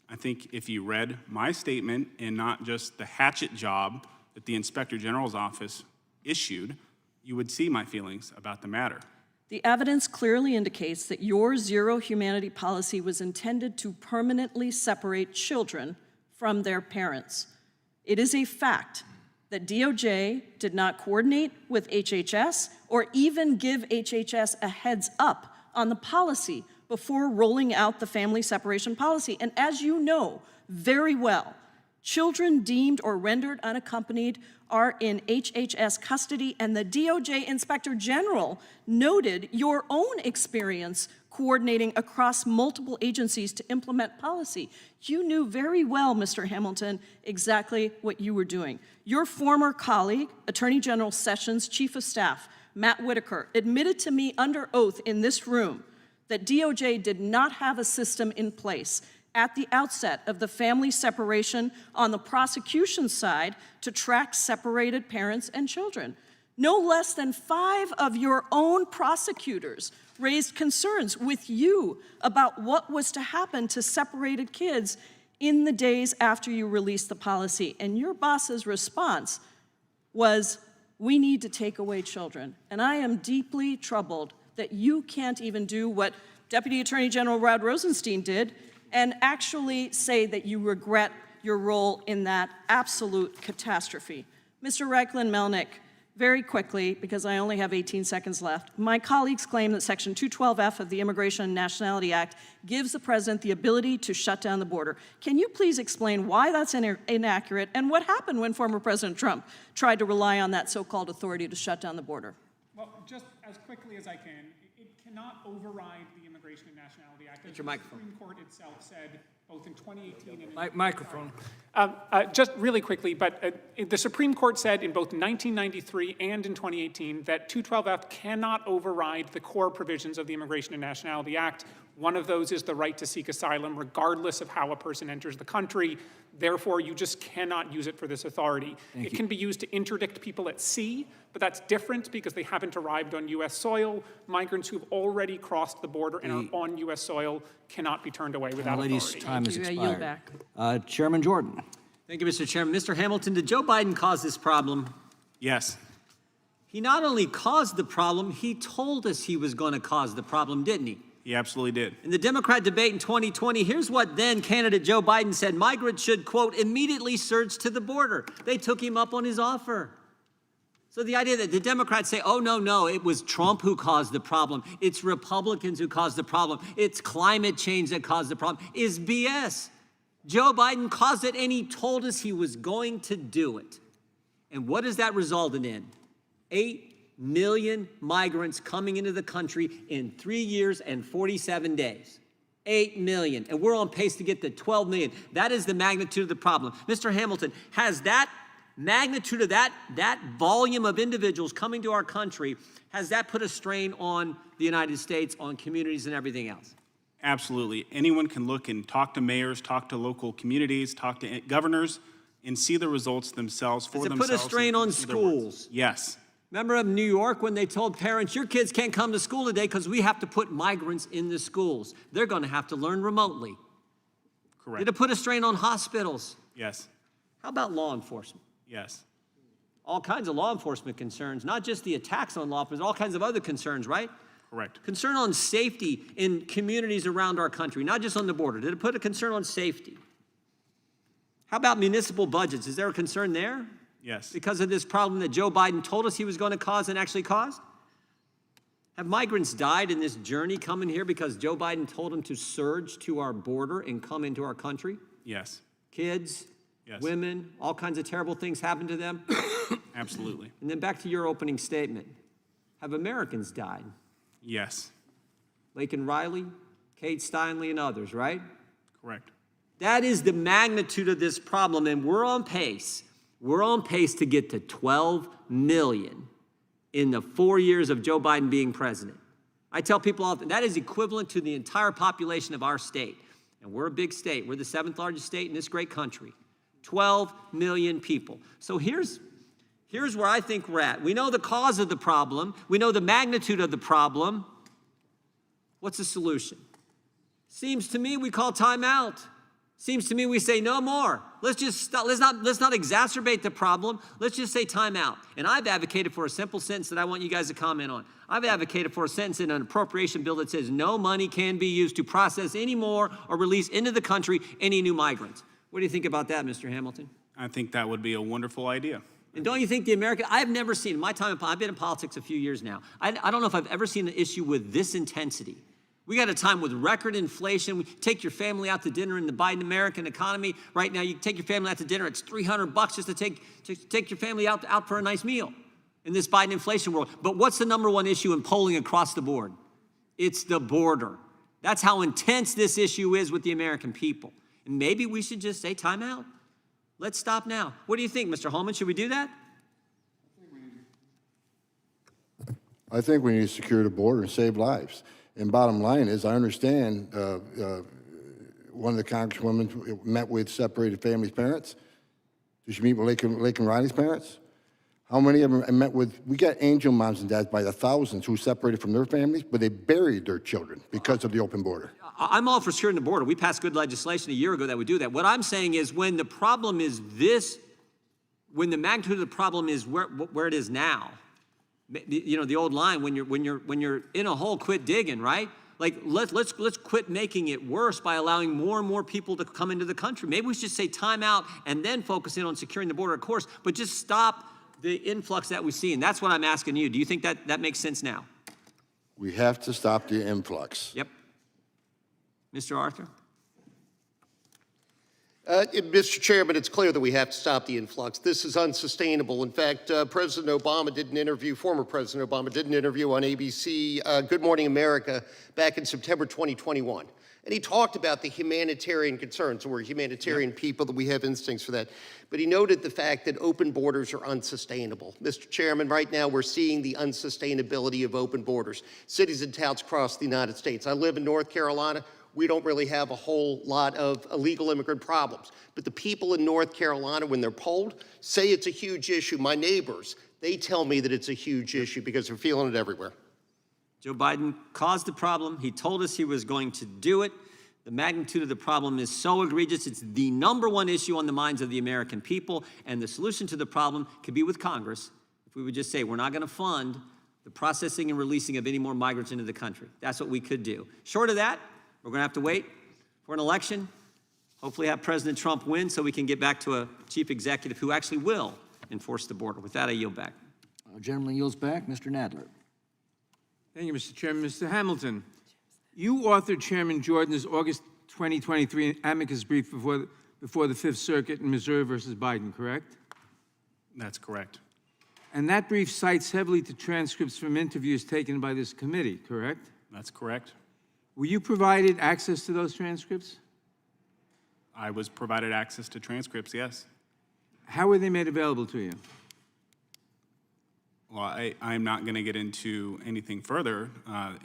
I think if you read my statement and not just the hatchet job that the Inspector General's office issued, you would see my feelings about the matter. The evidence clearly indicates that your zero humanity policy was intended to permanently separate children from their parents. It is a fact that DOJ did not coordinate with HHS or even give HHS a heads up on the policy before rolling out the family separation policy. And as you know very well, children deemed or rendered unaccompanied are in HHS custody, and the DOJ Inspector General noted your own experience coordinating across multiple agencies to implement policy. You knew very well, Mr. Hamilton, exactly what you were doing. Your former colleague, Attorney General Sessions' Chief of Staff, Matt Whitaker, admitted to me under oath in this room that DOJ did not have a system in place at the outset of the family separation on the prosecution side to track separated parents and children. No less than 5 of your own prosecutors raised concerns with you about what was to happen to separated kids in the days after you released the policy. And your boss's response was, we need to take away children. And I am deeply troubled that you can't even do what Deputy Attorney General Rod Rosenstein did and actually say that you regret your role in that absolute catastrophe. Mr. Reichlin-Melnick, very quickly, because I only have 18 seconds left, my colleagues claim that Section 212F of the Immigration and Nationality Act gives the president the ability to shut down the border. Can you please explain why that's inaccurate and what happened when former President Trump tried to rely on that so-called authority to shut down the border? Well, just as quickly as I can, it cannot override the Immigration and Nationality Act. As your microphone. The Supreme Court itself said, both in 2018 and in Microphone. just really quickly, but the Supreme Court said in both 1993 and in 2018 that 212F cannot override the core provisions of the Immigration and Nationality Act. One of those is the right to seek asylum regardless of how a person enters the country. Therefore, you just cannot use it for this authority. It can be used to interdict people at sea, but that's different because they haven't arrived on U.S. soil. Migrants who've already crossed the border and are on U.S. soil cannot be turned away without Lady's authority. time has Thank you. I yield expired. Chairman Jordan. Thank you, Mr. Chairman. Mr. Hamilton, did Joe Biden cause this problem? Yes, He not only caused the problem, he told us he was going to cause the problem, didn't he? he absolutely did. In the Democrat debate in 2020, here's what then candidate Joe Biden said. Migrants should, quote, immediately surge to the border. They took him up on his offer. So the idea that the Democrats say, oh, no, it was Trump who caused the problem. It's Republicans who caused the problem. It's climate change that caused the problem is BS. Joe Biden caused it, and he told us he was going to do it. And what has that resulted in? 8 million migrants coming into the country in 3 years and 47 days. 8 million. And we're on pace to get to 12 million. That is the magnitude of the problem. Mr. Hamilton, has that magnitude of that volume of individuals coming to our country, has that put a strain on the United States, on communities and everything else? Absolutely. Anyone can look and talk to mayors, talk to local communities, talk to governors, and see the results themselves for Has it themselves. put a strain on and see their words. schools? Yes. Remember in New York when they told parents, your kids can't come to school today because we have to put migrants in the schools. They're going to have to learn remotely. Correct. Did it put a strain on hospitals? Yes. How about law enforcement? Yes. All kinds of law enforcement concerns, not just the attacks on law enforcement, all kinds of other concerns, right? Correct. Concern on safety in communities around our country, not just on the border. Did it put a concern on safety? How about municipal budgets? Is there a concern there? Yes. Because of this problem that Joe Biden told us he was going to cause and actually caused? Have migrants died in this journey coming here because Joe Biden told them to surge to our border and come into our country? Yes. Kids, Yes. women, all kinds of terrible things happen to them? Absolutely. And then back to your opening statement. Have Americans died? Yes. Laken Riley, Kate Steinle, and others, right? Correct. That is the magnitude of this problem, and we're on pace. We're on pace to get to 12 million in the 4 years of Joe Biden being president. I tell people often that is equivalent to the entire population of our state. And we're a big state. We're the 7th largest state in this great country. 12 million people. So here's where I think we're at. We know the cause of the problem. We know the magnitude of the problem. What's the solution? Seems to me we call time out. Seems to me we say no more. Let's just stop. Let's not exacerbate the problem. Let's just say time out. And I've advocated for a simple sentence that I want you guys to comment on. I've advocated for a sentence in an appropriation bill that says no money can be used to process any more or release into the country any new migrants. What do you think about that, Mr. Hamilton? I think that would be a wonderful idea. And don't you think the American, I've never seen, in my time, I've been in politics a few years now. I don't know if I've ever seen an issue with this intensity. We got a time with record inflation. We take your family out to dinner in the Biden American economy. Right now, you take your family out to dinner, it's $300 just to take your family out for a nice meal in this Biden inflation world. But what's the number one issue in polling across the board? It's the border. That's how intense this issue is with the American people. And maybe we should just say time out. Let's stop now. What do you think, Mr. Holman? Should we do that? I think we need to secure the border and save lives. And bottom line is, I understand one of the congresswomen met with separated families' parents. Did she meet with Laken Riley's parents? How many of them met with, we got angel moms and dads by the thousands who separated from their families, but they buried their children because of the open border. I'm all for securing the border. We passed good legislation a year ago that would do that. What I'm saying is when the problem is this, when the magnitude of the problem is where it is now, you know, the old line, when you're in a hole, quit digging, right? Like let's quit making it worse by allowing more and more people to come into the country. Maybe we should say time out and then focus in on securing the border, of course, but just stop the influx that we see. And that's what I'm asking you. Do you think that makes sense now? We have to stop the influx. Yep. Mr. Arthur? Mr. Chairman, it's clear that we have to stop the influx. This is unsustainable. In fact, former President Obama did an interview on ABC, Good Morning America, back in September 2021. And he talked about the humanitarian concerns. We're humanitarian people, that we have instincts for that. But he noted the fact that open borders are unsustainable. Mr. Chairman, right now we're seeing the unsustainability of open borders. Cities and towns across the United States. I live in North Carolina. We don't really have a whole lot of illegal immigrant problems. But the people in North Carolina, when they're polled, say it's a huge issue. My neighbors, they tell me that it's a huge issue because they're feeling it everywhere. Joe Biden caused the problem. He told us he was going to do it. The magnitude of the problem is so egregious. It's the number one issue on the minds of the American people. And the solution to the problem could be with Congress. If we would just say, we're not going to fund the processing and releasing of any more migrants into the country. That's what we could do. Short of that, we're going to have to wait for an election, hopefully have President Trump win so we can get back to a chief executive who actually will enforce the border. With that, I yield back. Gentleman yields back. Mr. Nadler. Thank you, Mr. Chairman. Mr. Hamilton, you authored Chairman Jordan's August 2023 amicus brief before the Fifth Circuit in Missouri versus Biden, correct? That's correct. And that brief cites heavily to transcripts from interviews taken by this committee, correct? That's correct. Were you provided access to those transcripts? I was provided access to transcripts, yes. How were they made available to you? Well, I'm not going to get into anything further,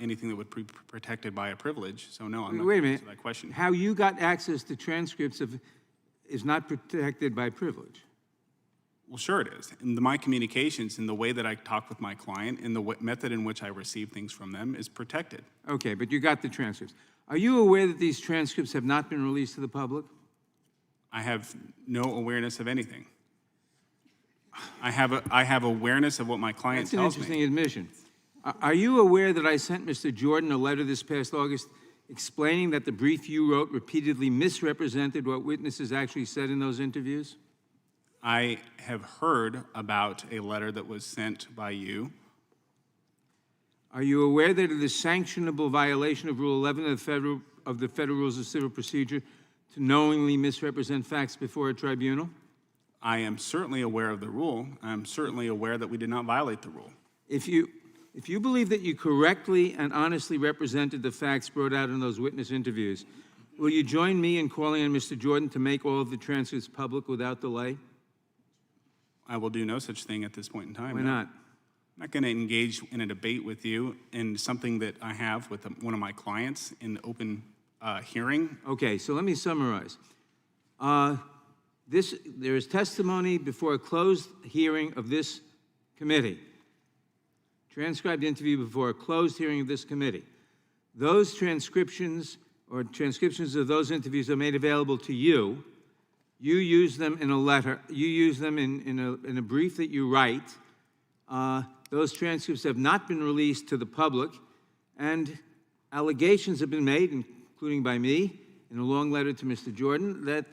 anything that would be protected by a privilege. So no, I'm not Wait a going to minute. answer that question. How you got access to transcripts is not protected by privilege. Well, sure it is. And my communications and the way that I talk with my client and the method in which I receive things from them is protected. Okay, but you got the transcripts. Are you aware that these transcripts have not been released to the public? I have no awareness of anything. I have awareness of what my client That's an tells interesting me. admission. Are you aware that I sent Mr. Jordan a letter this past August explaining that the brief you wrote repeatedly misrepresented what witnesses actually said in those interviews? I have heard about a letter that was sent by you. Are you aware that it is sanctionable violation of Rule 11 of the Federal Rules of Civil Procedure to knowingly misrepresent facts before a tribunal? I am certainly aware of the rule. I'm certainly aware that we did not violate the rule. If you believe that you correctly and honestly represented the facts brought out in those witness interviews, will you join me in calling on Mr. Jordan to make all of the transcripts public without delay? I will do no such thing at this point in time. Why no. not? I'm not going to engage in a debate with you in something that I have with one of my clients in open hearing. Okay, so let me summarize. There is testimony before a closed hearing of this committee. Transcribed interview before a closed hearing of this committee. Those transcriptions or transcriptions of those interviews are made available to you. You use them in a letter. You use them in a brief that you write. Those transcripts have not been released to the public, and allegations have been made, including by me, in a long letter to Mr. Jordan, that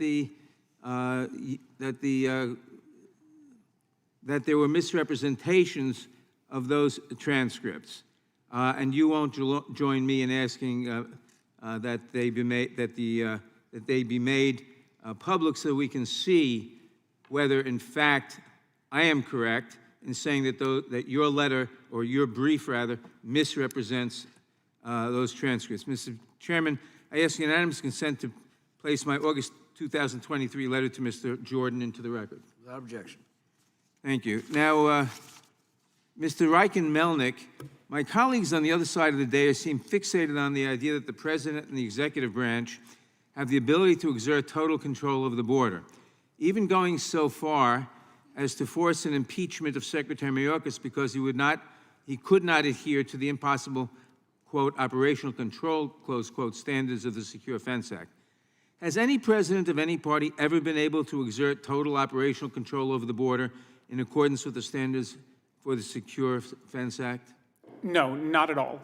there were misrepresentations of those transcripts, and you won't join me in asking that they be made public so we can see whether, in fact, I am correct in saying that your letter, or your brief rather, misrepresents those transcripts. Mr. Chairman, I ask unanimous consent to place my August 2023 letter to Mr. Jordan into the record. Without objection. Thank you. Now, Mr. Reichen-Melnick, my colleagues on the other side of the dais seem fixated on the idea that the President and the executive branch have the ability to exert total control over the border, even going so far as to force an impeachment of Secretary Mayorkas because he could not adhere to the impossible, quote, operational control, close quote, standards of the Secure Fence Act. Has any president of any party ever been able to exert total operational control over the border in accordance with the standards for the Secure Fence Act? No, not at all.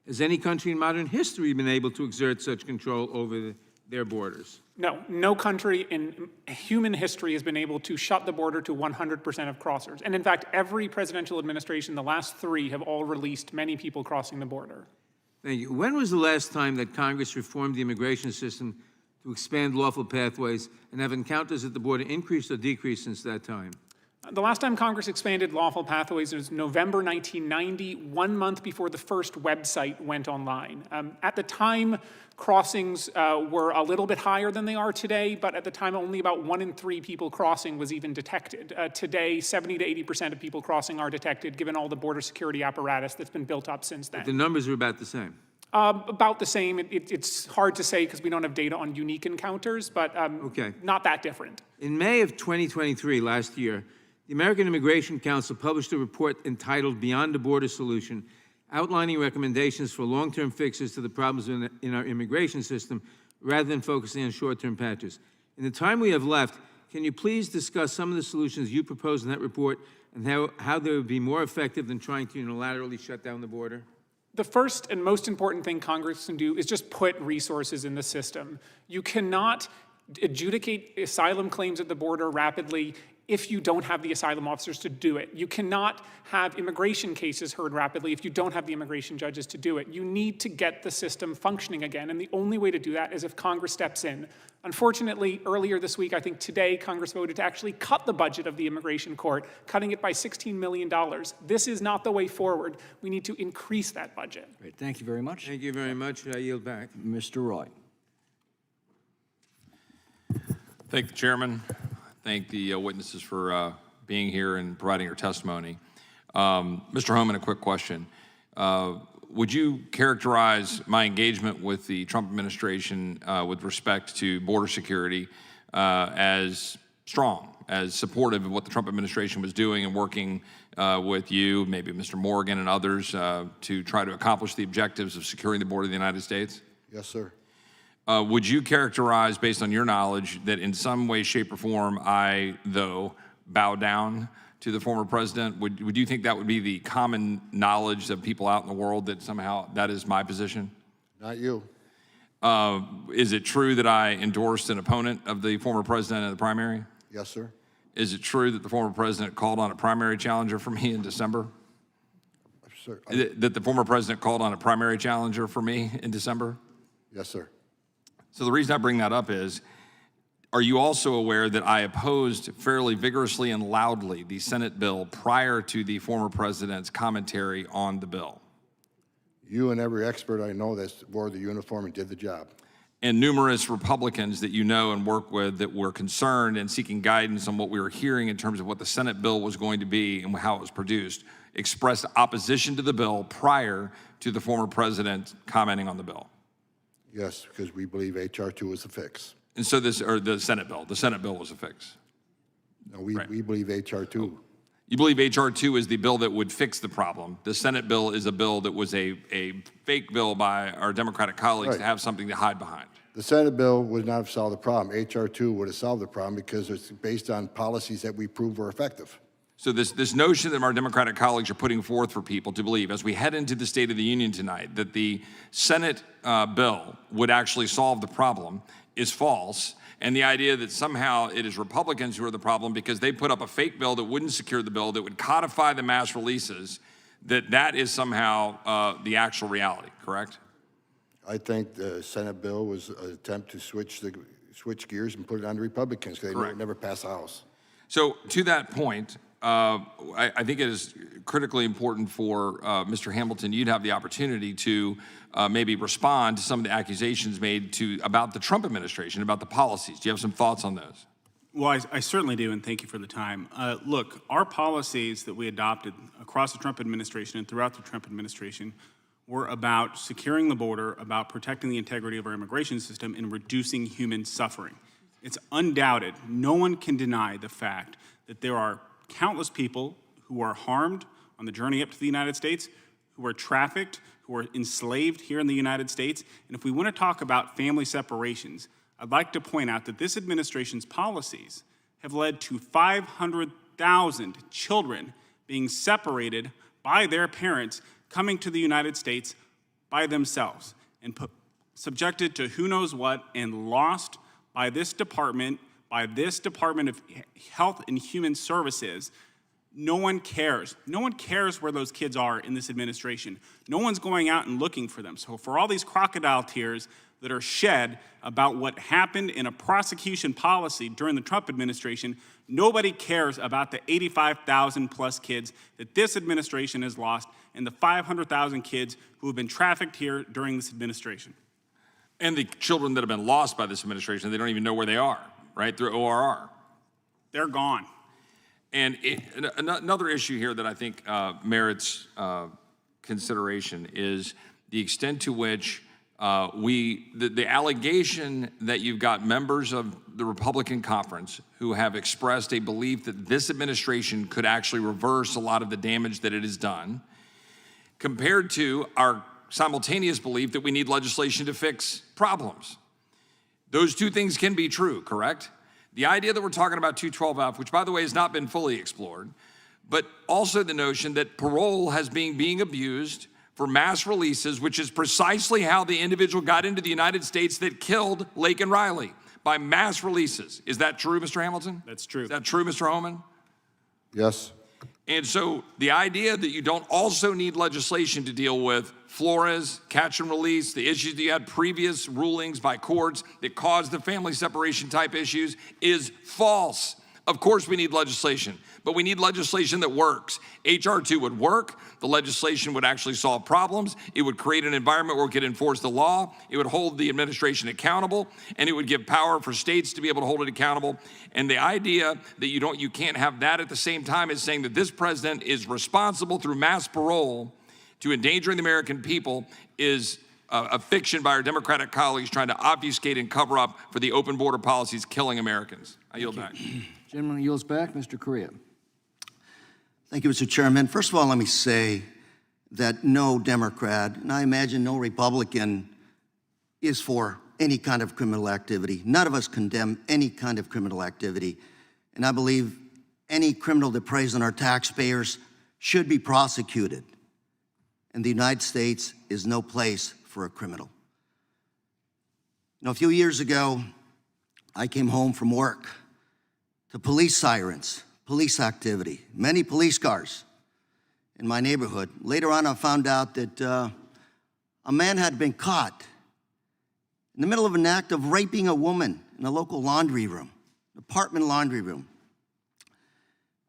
Has any country in modern history been able to exert such control over their borders? No, no country in human history has been able to shut the border to 100% of crossers. And in fact, every presidential administration, the last 3, have all released many people crossing the border. Thank you. When was the last time that Congress reformed the immigration system to expand lawful pathways, and have encounters at the border increased or decreased since that time? The last time Congress expanded lawful pathways was November 1990, 1 month before the first website went online. At the time, crossings were a little bit higher than they are today, but at the time, only about 1 in 3 people crossing was even detected. Today, 70 to 80% of people crossing are detected, given all the border security apparatus that's been built up since then. The numbers are about the same. About the same. It's hard to say because we don't have data on unique encounters, but Okay. not that different. In May of 2023, last year, the American Immigration Council published a report entitled Beyond the Border Solution, outlining recommendations for long-term fixes to the problems in our immigration system, rather than focusing on short-term patches. In the time we have left, can you please discuss some of the solutions you proposed in that report and how they would be more effective than trying to unilaterally shut down the border? The first and most important thing Congress can do is just put resources in the system. You cannot adjudicate asylum claims at the border rapidly if you don't have the asylum officers to do it. You cannot have immigration cases heard rapidly if you don't have the immigration judges to do it. You need to get the system functioning again, and the only way to do that is if Congress steps in. Unfortunately, earlier this week, I think today, Congress voted to actually cut the budget of the Immigration Court, cutting it by $16 million. This is not the way forward. We need to increase that budget. Great, thank you very much. Thank you very much. I yield back. Mr. Roy. Thank the chairman. Thank the witnesses for being here and providing your testimony. Mr. Homan, a quick question. Would you characterize my engagement with the Trump administration with respect to border security as strong, as supportive of what the Trump administration was doing and working with you, maybe Mr. Morgan and others, to try to accomplish the objectives of securing the border of the United States? Yes, sir. Would you characterize, based on your knowledge, that in some way, shape, or form, I, though, bow down to the former president? Would you think that would be the common knowledge of people out in the world, that somehow that is my position? Not you. Is it true that I endorsed an opponent of the former president in the primary? Yes, sir. Is it true that the former president called on a primary challenger for me in December? Sir. That the former president called on a primary challenger for me in December? Yes, sir. So the reason I bring that up is, are you also aware that I opposed fairly vigorously and loudly the Senate bill prior to the former president's commentary on the bill? You and every expert I know that wore the uniform and did the job. and numerous Republicans that you know and work with that were concerned and seeking guidance on what we were hearing in terms of what the Senate bill was going to be and how it was produced, expressed opposition to the bill prior to the former president commenting on the bill. Yes, because we believe H.R. 2 is a fix. And so the Senate bill was a fix. No, we believe H.R. 2. You believe H.R. 2 is the bill that would fix the problem. The Senate bill is a bill that was a fake bill by our Democratic colleagues to Right. have something to hide behind. The Senate bill would not have solved the problem. H.R. 2 would have solved the problem because it's based on policies that we prove were effective. So this notion that our Democratic colleagues are putting forth for people to believe as we head into the State of the Union tonight that the Senate bill would actually solve the problem is false. And the idea that somehow it is Republicans who are the problem because they put up a fake bill that wouldn't secure the bill, that would codify the mass releases, that is somehow the actual reality, correct? I think the Senate bill was an attempt to switch gears and put it on the Republicans because they Correct. never passed the House. So to that point, I think it is critically important for Mr. Hamilton, you'd have the opportunity to maybe respond to some of the accusations made about the Trump administration, about the policies. Do you have some thoughts on those? Well, I certainly do, and thank you for the time. Look, our policies that we adopted across the Trump administration and throughout the Trump administration were about securing the border, about protecting the integrity of our immigration system, and reducing human suffering. It's undoubted, no one can deny the fact that there are countless people who are harmed on the journey up to the United States, who are trafficked, who are enslaved here in the United States. And if we want to talk about family separations, I'd like to point out that this administration's policies have led to 500,000 children being separated by their parents coming to the United States by themselves and subjected to who knows what and lost by this Department of Health and Human Services. No one cares. No one cares where those kids are in this administration. No one's going out and looking for them. So for all these crocodile tears that are shed about what happened in a prosecution policy during the Trump administration, nobody cares about the 85,000 plus kids that this administration has lost and the 500,000 kids who have been trafficked here during this administration. And the children that have been lost by this administration, they don't even know where they are, right, through ORR. They're gone. And another issue here that I think merits consideration is the extent to which the allegation that you've got members of the Republican conference who have expressed a belief that this administration could actually reverse a lot of the damage that it has done, compared to our simultaneous belief that we need legislation to fix problems. Those two things can be true, correct? The idea that we're talking about 212F, which by the way has not been fully explored, but also the notion that parole has been being abused for mass releases, which is precisely how the individual got into the United States that killed Laken Riley, by mass releases. Is that true, Mr. Hamilton? That's true. Is that true, Mr. Homan? Yes. And so the idea that you don't also need legislation to deal with Flores, catch and release, the issues that you had previous rulings by courts that caused the family separation type issues is false. Of course we need legislation, but we need legislation that works. H.R. 2 would work. The legislation would actually solve problems. It would create an environment where we could enforce the law. It would hold the administration accountable, and it would give power for states to be able to hold it accountable. And the idea that you can't have that at the same time as saying that this president is responsible through mass parole to endangering the American people is a fiction by our Democratic colleagues trying to obfuscate and cover up for the open border policies killing Americans. I yield back. Gentleman yields back. Mr. Correa. Thank you, Mr. Chairman. First of all, let me say that no Democrat, and I imagine no Republican, is for any kind of criminal activity. None of us condemn any kind of criminal activity. And I believe any criminal that preys on our taxpayers should be prosecuted. And the United States is no place for a criminal. You know, a few years ago, I came home from work to police sirens, police activity, many police cars in my neighborhood. Later on, I found out that a man had been caught in the middle of an act of raping a woman in a local laundry room, apartment laundry room.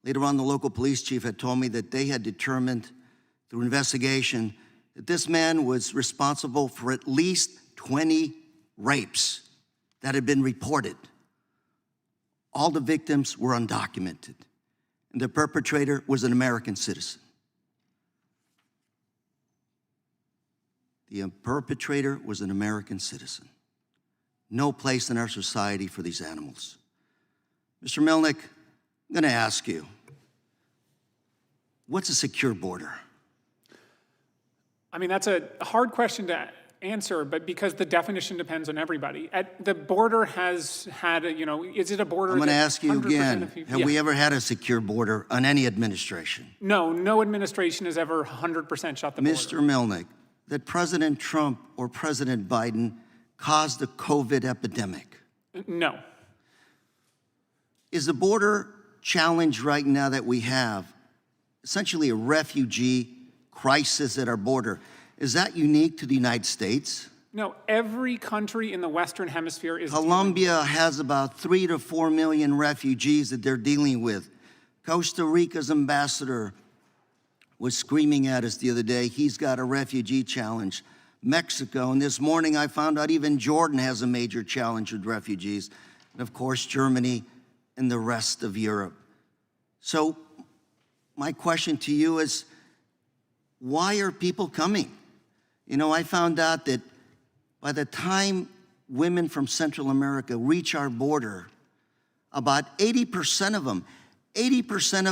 Later on, the local police chief had told me that they had determined through investigation that this man was responsible for at least 20 rapes that had been reported. All the victims were undocumented, and the perpetrator was an American citizen. The perpetrator was an American citizen. No place in our society for these animals. Mr. Melnick, I'm going to ask you, what's a secure border? I mean, that's a hard question to answer, but because the definition depends on everybody. The border has had, is it a border? I'm going to that ask you 100% again, of people- have we Yeah. ever had a secure border on any administration? No administration has ever 100% shut the border. Mr. Melnick, that President Trump or President Biden caused the COVID epidemic. No. Is the border challenge right now that we have essentially a refugee crisis at our border? Is that unique to the United States? No, every country in the Western Hemisphere is Colombia has about 3 to 4 million refugees that they're dealing with. Costa Rica's ambassador was screaming at us the other day. He's got a refugee challenge. Mexico, and this morning I found out even Jordan has a major challenge with refugees. And of course, Germany and the rest of Europe. So my question to you is, why are people coming? I found out that by the time women from Central America reach our border, about 80% of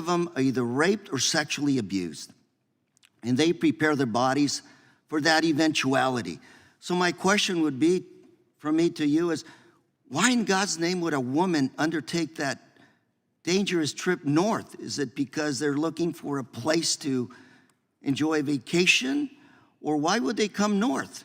them are either raped or sexually abused. And they prepare their bodies for that eventuality. So my question would be, from me to you, is why in God's name would a woman undertake that dangerous trip north? Is it because they're looking for a place to enjoy a vacation? Or why would they come north?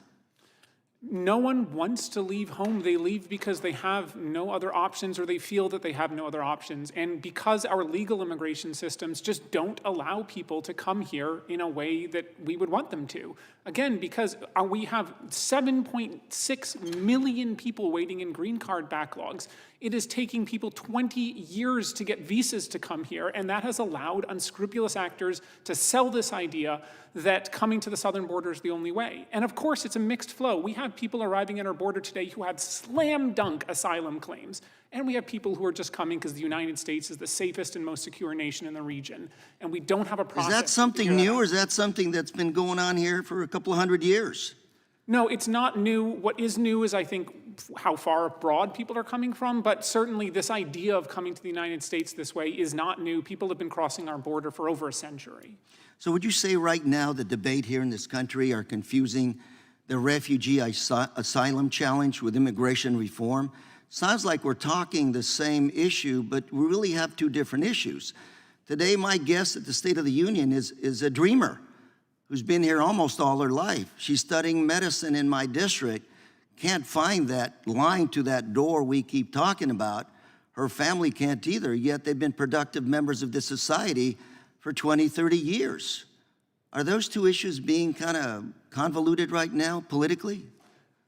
No one wants to leave home. They leave because they have no other options or they feel that they have no other options. And because our legal immigration systems just don't allow people to come here in a way that we would want them to. Again, because we have 7.6 million people waiting in green card backlogs. It is taking people 20 years to get visas to come here, and that has allowed unscrupulous actors to sell this idea that coming to the southern border is the only way. And of course, it's a mixed flow. We have people arriving at our border today who have slam dunk asylum claims, and we have people who are just coming because the United States is the safest and most secure nation in the region, and we don't have a process. Is that something new, or is that something that's been going on here for a couple of hundred years? No, it's not new. What is new is, I think, how far abroad people are coming from, but certainly this idea of coming to the United States this way is not new. People have been crossing our border for over a century. So would you say right now the debate here in this country are confusing the refugee asylum challenge with immigration reform? Sounds like we're talking the same issue, but we really have two different issues. Today, my guest at the State of the Union is a dreamer who's been here almost all her life. She's studying medicine in my district, can't find that line to that door we keep talking about. Her family can't either, yet they've been productive members of this society for 20, 30 years. Are those two issues being kind of convoluted right now politically?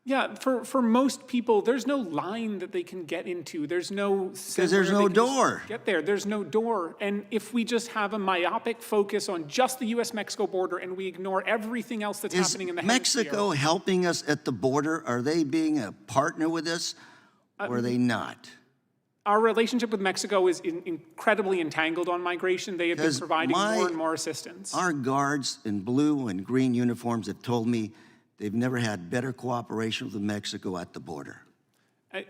Yeah, for most people, there's no line that they can get into. There's no Because there's no door. Get there. There's no door. And if we just have a myopic focus on just the U.S.-Mexico border and we ignore everything else that's Is happening in the Mexico hemisphere, helping us at the border? Are they being a partner with us, or are they not? our relationship with Mexico is incredibly entangled on migration. They have been 'Cause providing more and more assistance. Our guards in blue and green uniforms have told me they've never had better cooperation with Mexico at the border.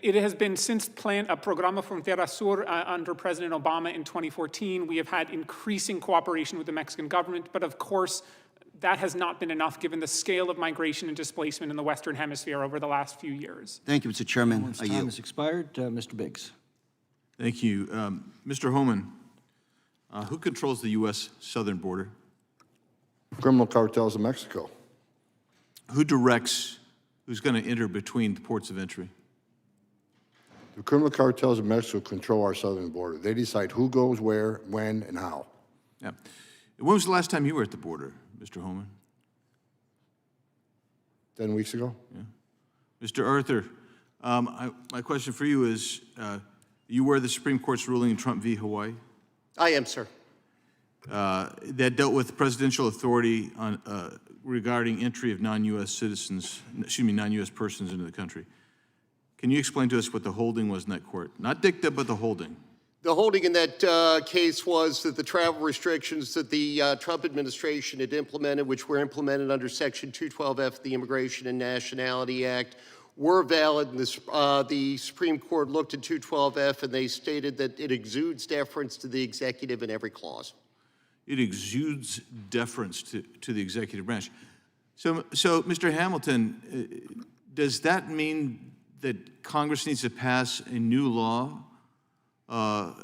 It has been since Programa Frontera Sur under President Obama in 2014, we have had increasing cooperation with the Mexican government, but of course, that has not been enough given the scale of migration and displacement in the Western Hemisphere over the last few years. Thank you, Mr. Chairman. Once I time yield. has expired, Mr. Biggs. Thank you. Mr. Homan, who controls the U.S. southern border? Criminal cartels in Mexico. Who directs who's going to enter between the ports of entry? The criminal cartels in Mexico control our southern border. They decide who goes where, when, and how. Yeah. When was the last time you were at the border, Mr. Homan? 10 weeks ago. Mr. Arthur, my question for you is, you aware of the Supreme Court's ruling in Trump v. Hawaii I am, sir. that dealt with presidential authority on regarding entry of non-U.S. citizens, non-U.S. persons into the country. Can you explain to us what the holding was in that court? Not dicta, but the holding. The holding in that case was that the travel restrictions that the Trump administration had implemented, which were implemented under Section 212F of the Immigration and Nationality Act, were valid. And the Supreme Court looked at 212F and they stated that it exudes deference to the executive in every clause. It exudes deference to the executive branch. So, Mr. Hamilton, does that mean that Congress needs to pass a new law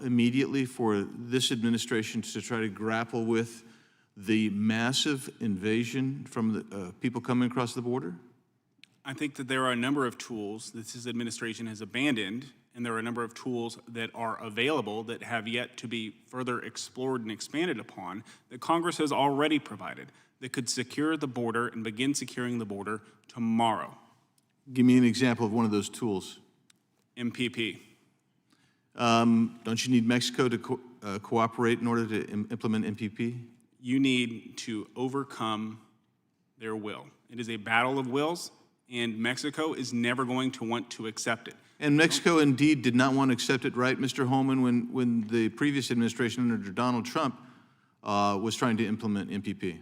immediately for this administration to try to grapple with the massive invasion from the people coming across the border? I think that there are a number of tools that this administration has abandoned, and there are a number of tools that are available that have yet to be further explored and expanded upon that Congress has already provided that could secure the border and begin securing the border tomorrow. Give me an example of one of those tools. MPP. Don't you need Mexico to cooperate in order to implement MPP? You need to overcome their will. It is a battle of wills, and Mexico is never going to want to accept it. And Mexico indeed did not want to accept it, right, Mr. Holman, when the previous administration under Donald Trump was trying to implement MPP?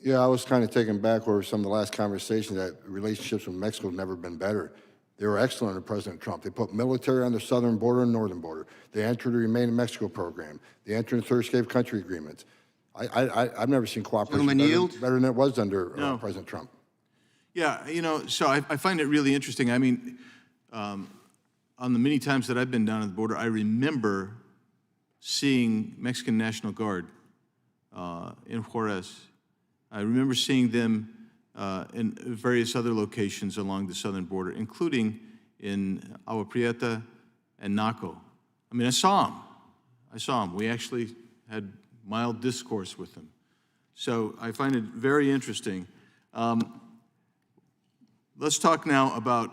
Yeah, I was kind of taken back over some of the last conversations that relationships with Mexico have never been better. They were excellent under President Trump. They put military on the southern border and northern border. They entered the Remain in Mexico program. They entered the third escape country agreements. I've never seen cooperation better than it was under President Trump. Yeah, you know, so I find it really interesting. I mean, on the many times that I've been down at the border, I remember seeing Mexican National Guard in Juarez. I remember seeing them in various other locations along the southern border, including in Agua Prieta and Naco. I mean, I saw them. We actually had mild discourse with them. So I find it very interesting. Let's talk now about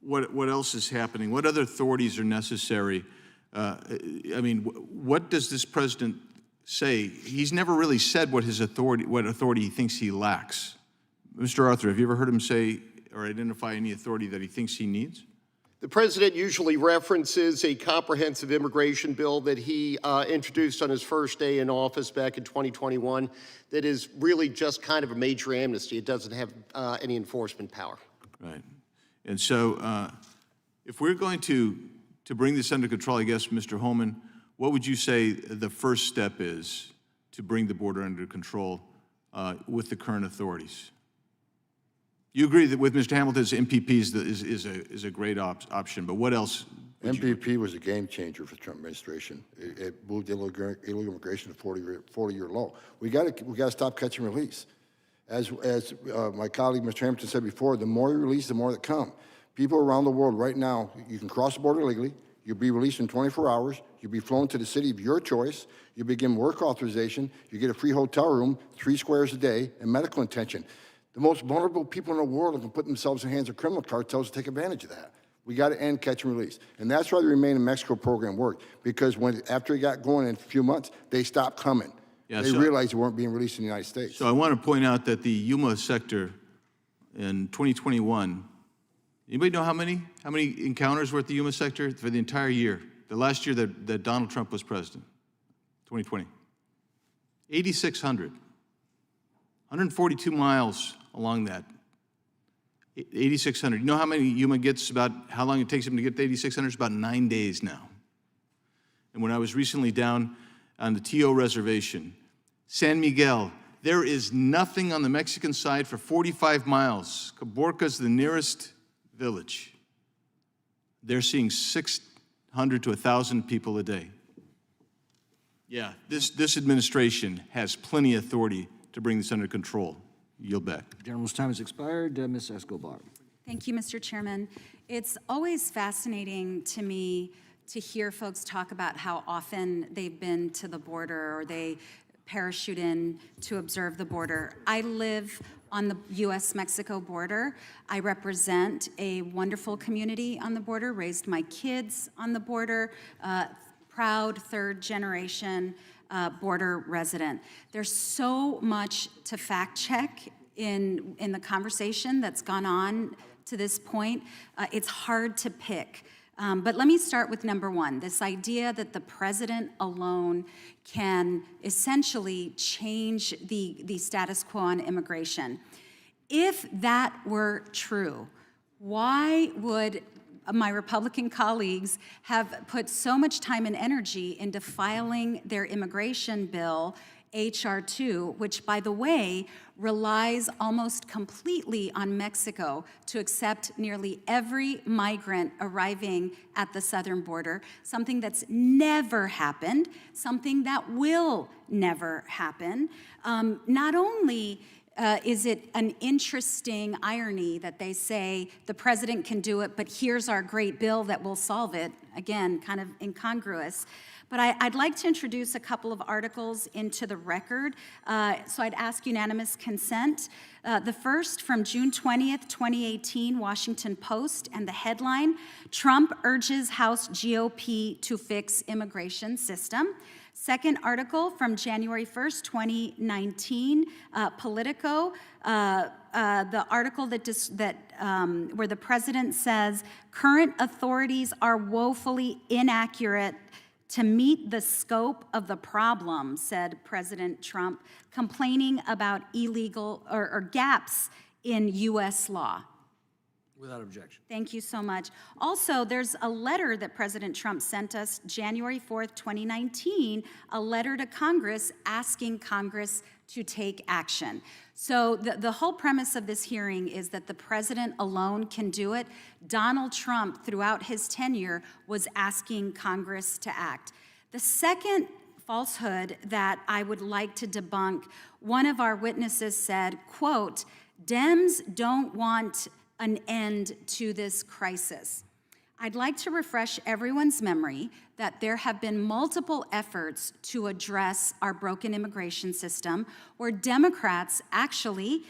what else is happening. What other authorities are necessary? I mean, what does this president say? He's never really said what authority he thinks he lacks. Mr. Arthur, have you ever heard him say or identify any authority that he thinks he needs? The president usually references a comprehensive immigration bill that he introduced on his first day in office back in 2021 that is really just kind of a major amnesty. It doesn't have any enforcement power. Right. And so if we're going to bring this under control, I guess, Mr. Holman, what would you say the first step is to bring the border under control with the current authorities? You agree that with Mr. Hamilton's MPP is a great option, but what else? MPP was a game changer for the Trump administration. It moved illegal immigration to 40-year low. We got to stop catch and release. As my colleague Mr. Hamilton said before, the more you release, the more that come. People around the world right now, you can cross the border legally. You'll be released in 24 hours. You'll be flown to the city of your choice. You begin work authorization. You get a free hotel room, 3 squares a day, and medical attention. The most vulnerable people in the world are going to put themselves in the hands of criminal cartels to take advantage of that. We got to end catch and release. And that's why the Remain in Mexico program worked, because after it got going in a few months, they stopped coming. Yeah, they realized they weren't being released in the United States. So I want to point out that the Yuma sector in 2021, anybody know how many encounters were at the Yuma sector for the entire year? The last year that Donald Trump was president, 2020. 8,600. 142 miles along that. 8,600. You know how many Yuma gets, about how long it takes them to get to 8,600? It's about 9 days now. And when I was recently down on the TO reservation, San Miguel, there is nothing on the Mexican side for 45 miles. Caborca's the nearest village. They're seeing 600 to 1,000 people a day. Yeah, this administration has plenty of authority to bring this under control. Yield back. Gentleman's time has expired. Ms. Escobar. Thank you, Mr. Chairman. It's always fascinating to me to hear folks talk about how often they've been to the border or they parachute in to observe the border. I live on the U.S.-Mexico border. I represent a wonderful community on the border, raised my kids on the border, proud third-generation border resident. There's so much to fact check in the conversation that's gone on to this point, it's hard to pick. But let me start with number one, this idea that the president alone can essentially change the status quo on immigration. If that were true, why would my Republican colleagues have put so much time and energy into filing their immigration bill, H.R. 2, which, by the way, relies almost completely on Mexico to accept nearly every migrant arriving at the southern border, something that's never happened, something that will never happen. Not only is it an interesting irony that they say the president can do it, but here's our great bill that will solve it, again, kind of incongruous. But I'd like to introduce a couple of articles into the record, so I'd ask unanimous consent. The first from June 20th, 2018, Washington Post, and the headline, Trump urges House GOP to fix immigration system. Second article from January 1st, 2019, Politico, the article where the president says, current authorities are woefully inaccurate to meet the scope of the problem, said President Trump, complaining about illegal or gaps in U.S. law. Without objection. Thank you so much. Also, there's a letter that President Trump sent us January 4th, 2019, a letter to Congress asking Congress to take action. So the whole premise of this hearing is that the president alone can do it. Donald Trump, throughout his tenure, was asking Congress to act. The second falsehood that I would like to debunk, one of our witnesses said, quote, Dems don't want an end to this crisis. I'd like to refresh everyone's memory that there have been multiple efforts to address our broken immigration system where Democrats actually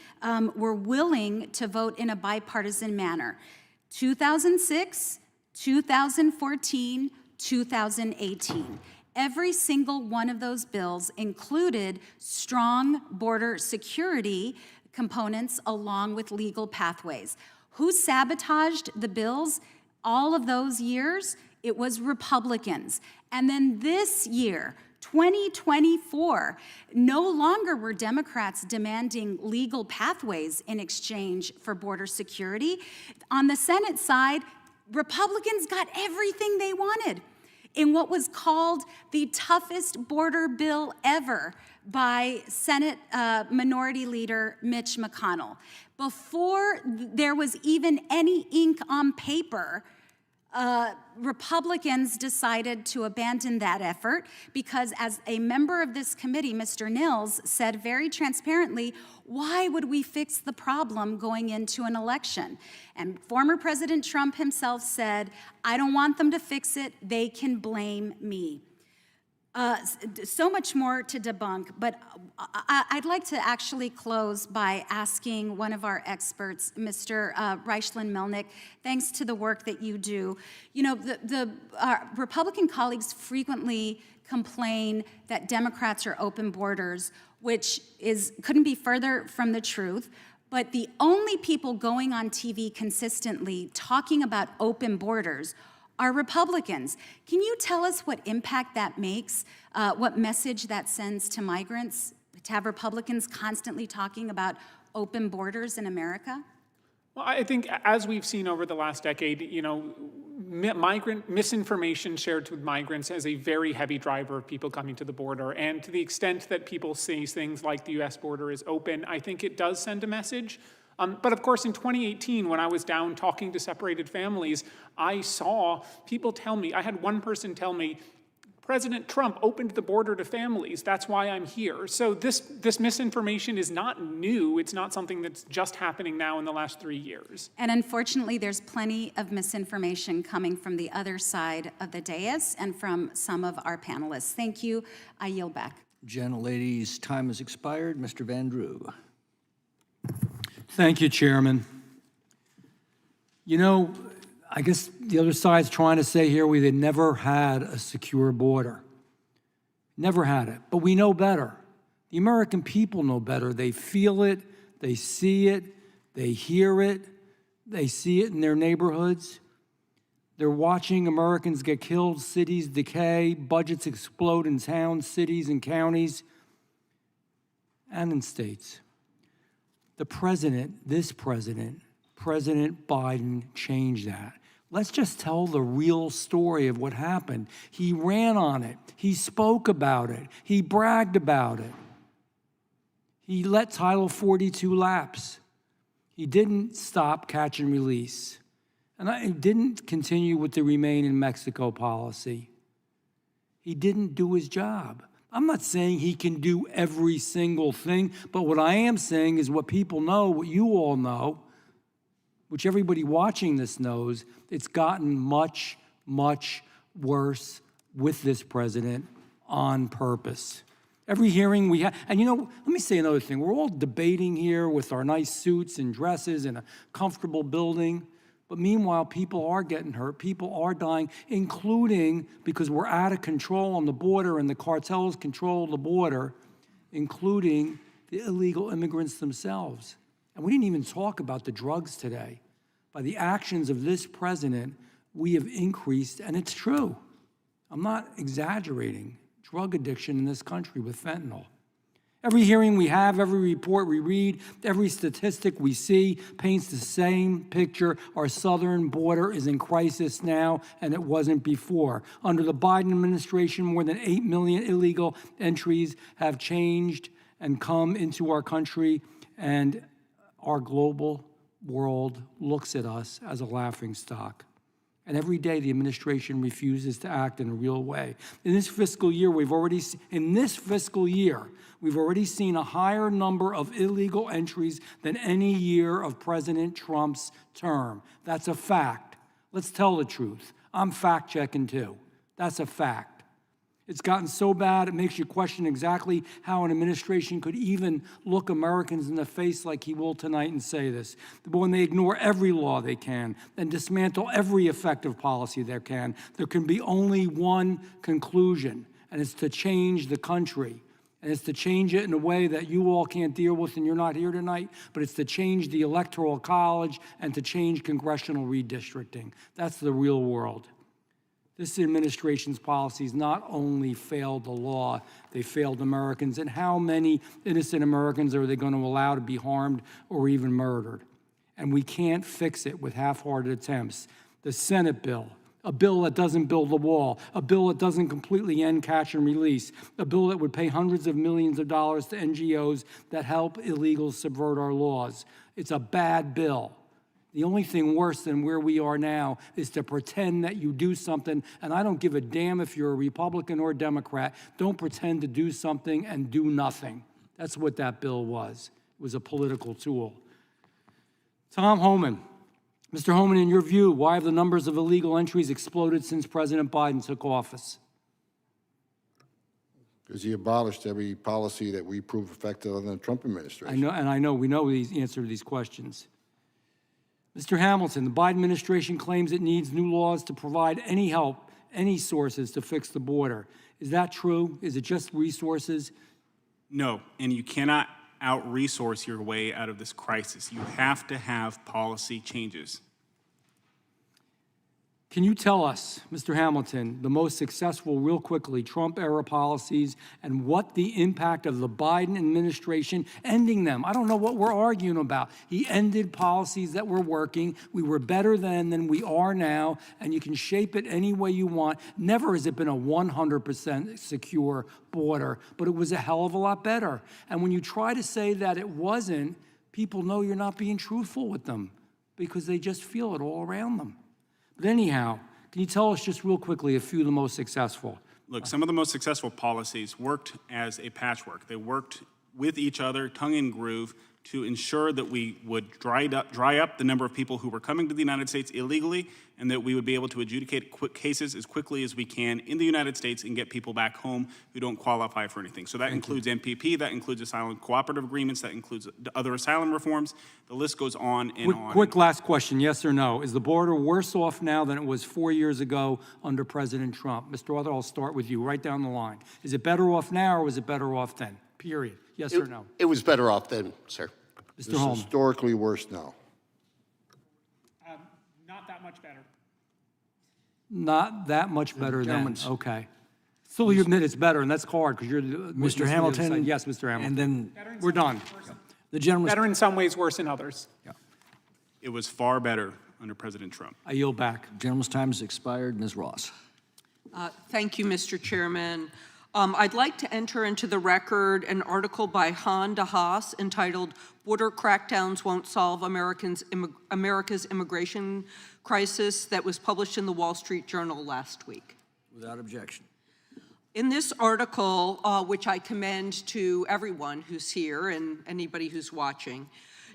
were willing to vote in a bipartisan manner. 2006, 2014, 2018. Every single one of those bills included strong border security components along with legal pathways. Who sabotaged the bills all of those years? It was Republicans. And then this year, 2024, no longer were Democrats demanding legal pathways in exchange for border security. On the Senate side, Republicans got everything they wanted in what was called the toughest border bill ever by Senate Minority Leader Mitch McConnell. Before there was even any ink on paper, Republicans decided to abandon that effort because as a member of this committee, Mr. Nils, said very transparently, why would we fix the problem going into an election? And former President Trump himself said, I don't want them to fix it, they can blame me. So much more to debunk, but I'd like to actually close by asking one of our experts, Mr. Reichland-Melnick, thanks to the work that you do. You know, our Republican colleagues frequently complain that Democrats are open borders, which couldn't be further from the truth. But the only people going on TV consistently talking about open borders are Republicans. Can you tell us what impact that makes, what message that sends to migrants, to have Republicans constantly talking about open borders in America? Well, I think as we've seen over the last decade, you know, migrant misinformation shared with migrants is a very heavy driver of people coming to the border. And to the extent that people see things like the U.S. border is open, I think it does send a message. But of course, in 2018, when I was down talking to separated families, I saw people tell me, I had one person tell me, President Trump opened the border to families. That's why I'm here. So this misinformation is not new. It's not something that's just happening now in the last 3 years. And unfortunately, there's plenty of misinformation coming from the other side of the dais and from some of our panelists. Thank you. I yield back. Gentlelady's time has expired. Mr. Van Drew. Thank you, Chairman. You know, I guess the other side's trying to say here we never had a secure border. Never had it. But we know better. The American people know better. They feel it, they see it, they hear it, They see it in their neighborhoods. They're watching Americans get killed, cities decay, budgets explode in towns, cities, and counties, and in states. The president, this president, President Biden, changed that. Let's just tell the real story of what happened. He ran on it. He spoke about it. He bragged about it. He let Title 42 lapse. He didn't stop catch and release. And he didn't continue with the Remain in Mexico policy. He didn't do his job. I'm not saying he can do every single thing, but what I am saying is what people know, what you all know, which everybody watching this knows, it's gotten much, much worse with this president on purpose. Every hearing we have, and let me say another thing. We're all debating here with our nice suits and dresses in a comfortable building, but meanwhile, people are getting hurt, people are dying, including because we're out of control on the border and the cartels control the border, including the illegal immigrants themselves. And we didn't even talk about the drugs today. By the actions of this president, we have increased, and it's true. I'm not exaggerating, drug addiction in this country with fentanyl. Every hearing we have, every report we read, every statistic we see paints the same picture. Our southern border is in crisis now, and it wasn't before. Under the Biden administration, more than 8 million illegal entries have changed and come into our country, and our global world looks at us as a laughingstock. And every day the administration refuses to act in a real way. In this fiscal year, we've already seen a higher number of illegal entries than any year of President Trump's term. That's a fact. Let's tell the truth. I'm fact-checking too. That's a fact. It's gotten so bad it makes you question exactly how an administration could even look Americans in the face like he will tonight and say this. But when they ignore every law they can and dismantle every effective policy they can, there can be only one conclusion, and it's to change the country. And it's to change it in a way that you all can't deal with and you're not here tonight, but it's to change the Electoral College and to change congressional redistricting. That's the real world. This administration's policies not only failed the law, they failed Americans. And how many innocent Americans are they going to allow to be harmed or even murdered? And we can't fix it with half-hearted attempts. The Senate bill, a bill that doesn't build the wall, a bill that doesn't completely end catch and release, a bill that would pay hundreds of millions of dollars to NGOs that help illegals subvert our laws. It's a bad bill. The only thing worse than where we are now is to pretend that you do something, and I don't give a damn if you're a Republican or a Democrat. Don't pretend to do something and do nothing. That's what that bill was. It was a political tool. Tom Homan. Mr. Homan, in your view, why have the numbers of illegal entries exploded since President Biden took office? Because he abolished every policy that we proved effective in the Trump administration. We know the answer to these questions. Mr. Hamilton, the Biden administration claims it needs new laws to provide any help, any sources to fix the border. Is that true? Is it just resources? No, and you cannot out-resource your way out of this crisis. You have to have policy changes. Can you tell us, Mr. Hamilton, the most successful, real quickly, Trump-era policies and what the impact of the Biden administration ending them? I don't know what we're arguing about. He ended policies that were working. We were better then than we are now, and you can shape it any way you want. Never has it been a 100% secure border, but it was a hell of a lot better. And when you try to say that it wasn't, people know you're not being truthful with them because they just feel it all around them. But anyhow, can you tell us just real quickly a few of the most successful? Look, some of the most successful policies worked as a patchwork. They worked with each other, tongue in groove, to ensure that we would dry up the number of people who were coming to the United States illegally, and that we would be able to adjudicate cases as quickly as we can in the United States and get people back home who don't qualify for anything. So that includes MPP, that includes asylum cooperative agreements, that includes other asylum reforms. The list goes on and on. Quick last question, yes or no. Is the border worse off now than it was 4 years ago under President Trump? Mr. Arthur, I'll start with you, right down the line. Is it better off now or was it better off then? Period. Yes or no? It was better off then, sir. Mr. Holman. It's historically worse now. that much better. Not that much better than, Gentlemen's- okay. Still, you admit it's better, and that's hard, because you're the witness Mr. on the other Hamilton? side. Yes, Mr. Hamilton. And then We're done. the gentleman's, Better in some ways, worse in others. It was far better under President Trump. I yield back. gentleman's time has expired. Ms. Ross. Thank you, Mr. Chairman. I'd like to enter into the record an article by Han DeHaas entitled "Border Crackdowns Won't Solve America's Immigration Crisis" that was published in the Wall Street Journal last week. Without objection. In this article, which I commend to everyone who's here and anybody who's watching,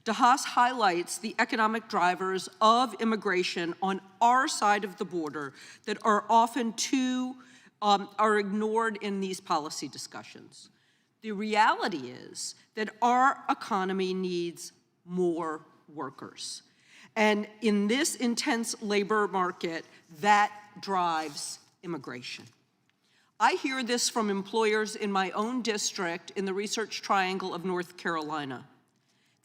DeHaas highlights the economic drivers of immigration on our side of the border that are often are ignored in these policy discussions. The reality is that our economy needs more workers. And in this intense labor market, that drives immigration. I hear this from employers in my own district in the Research Triangle of North Carolina.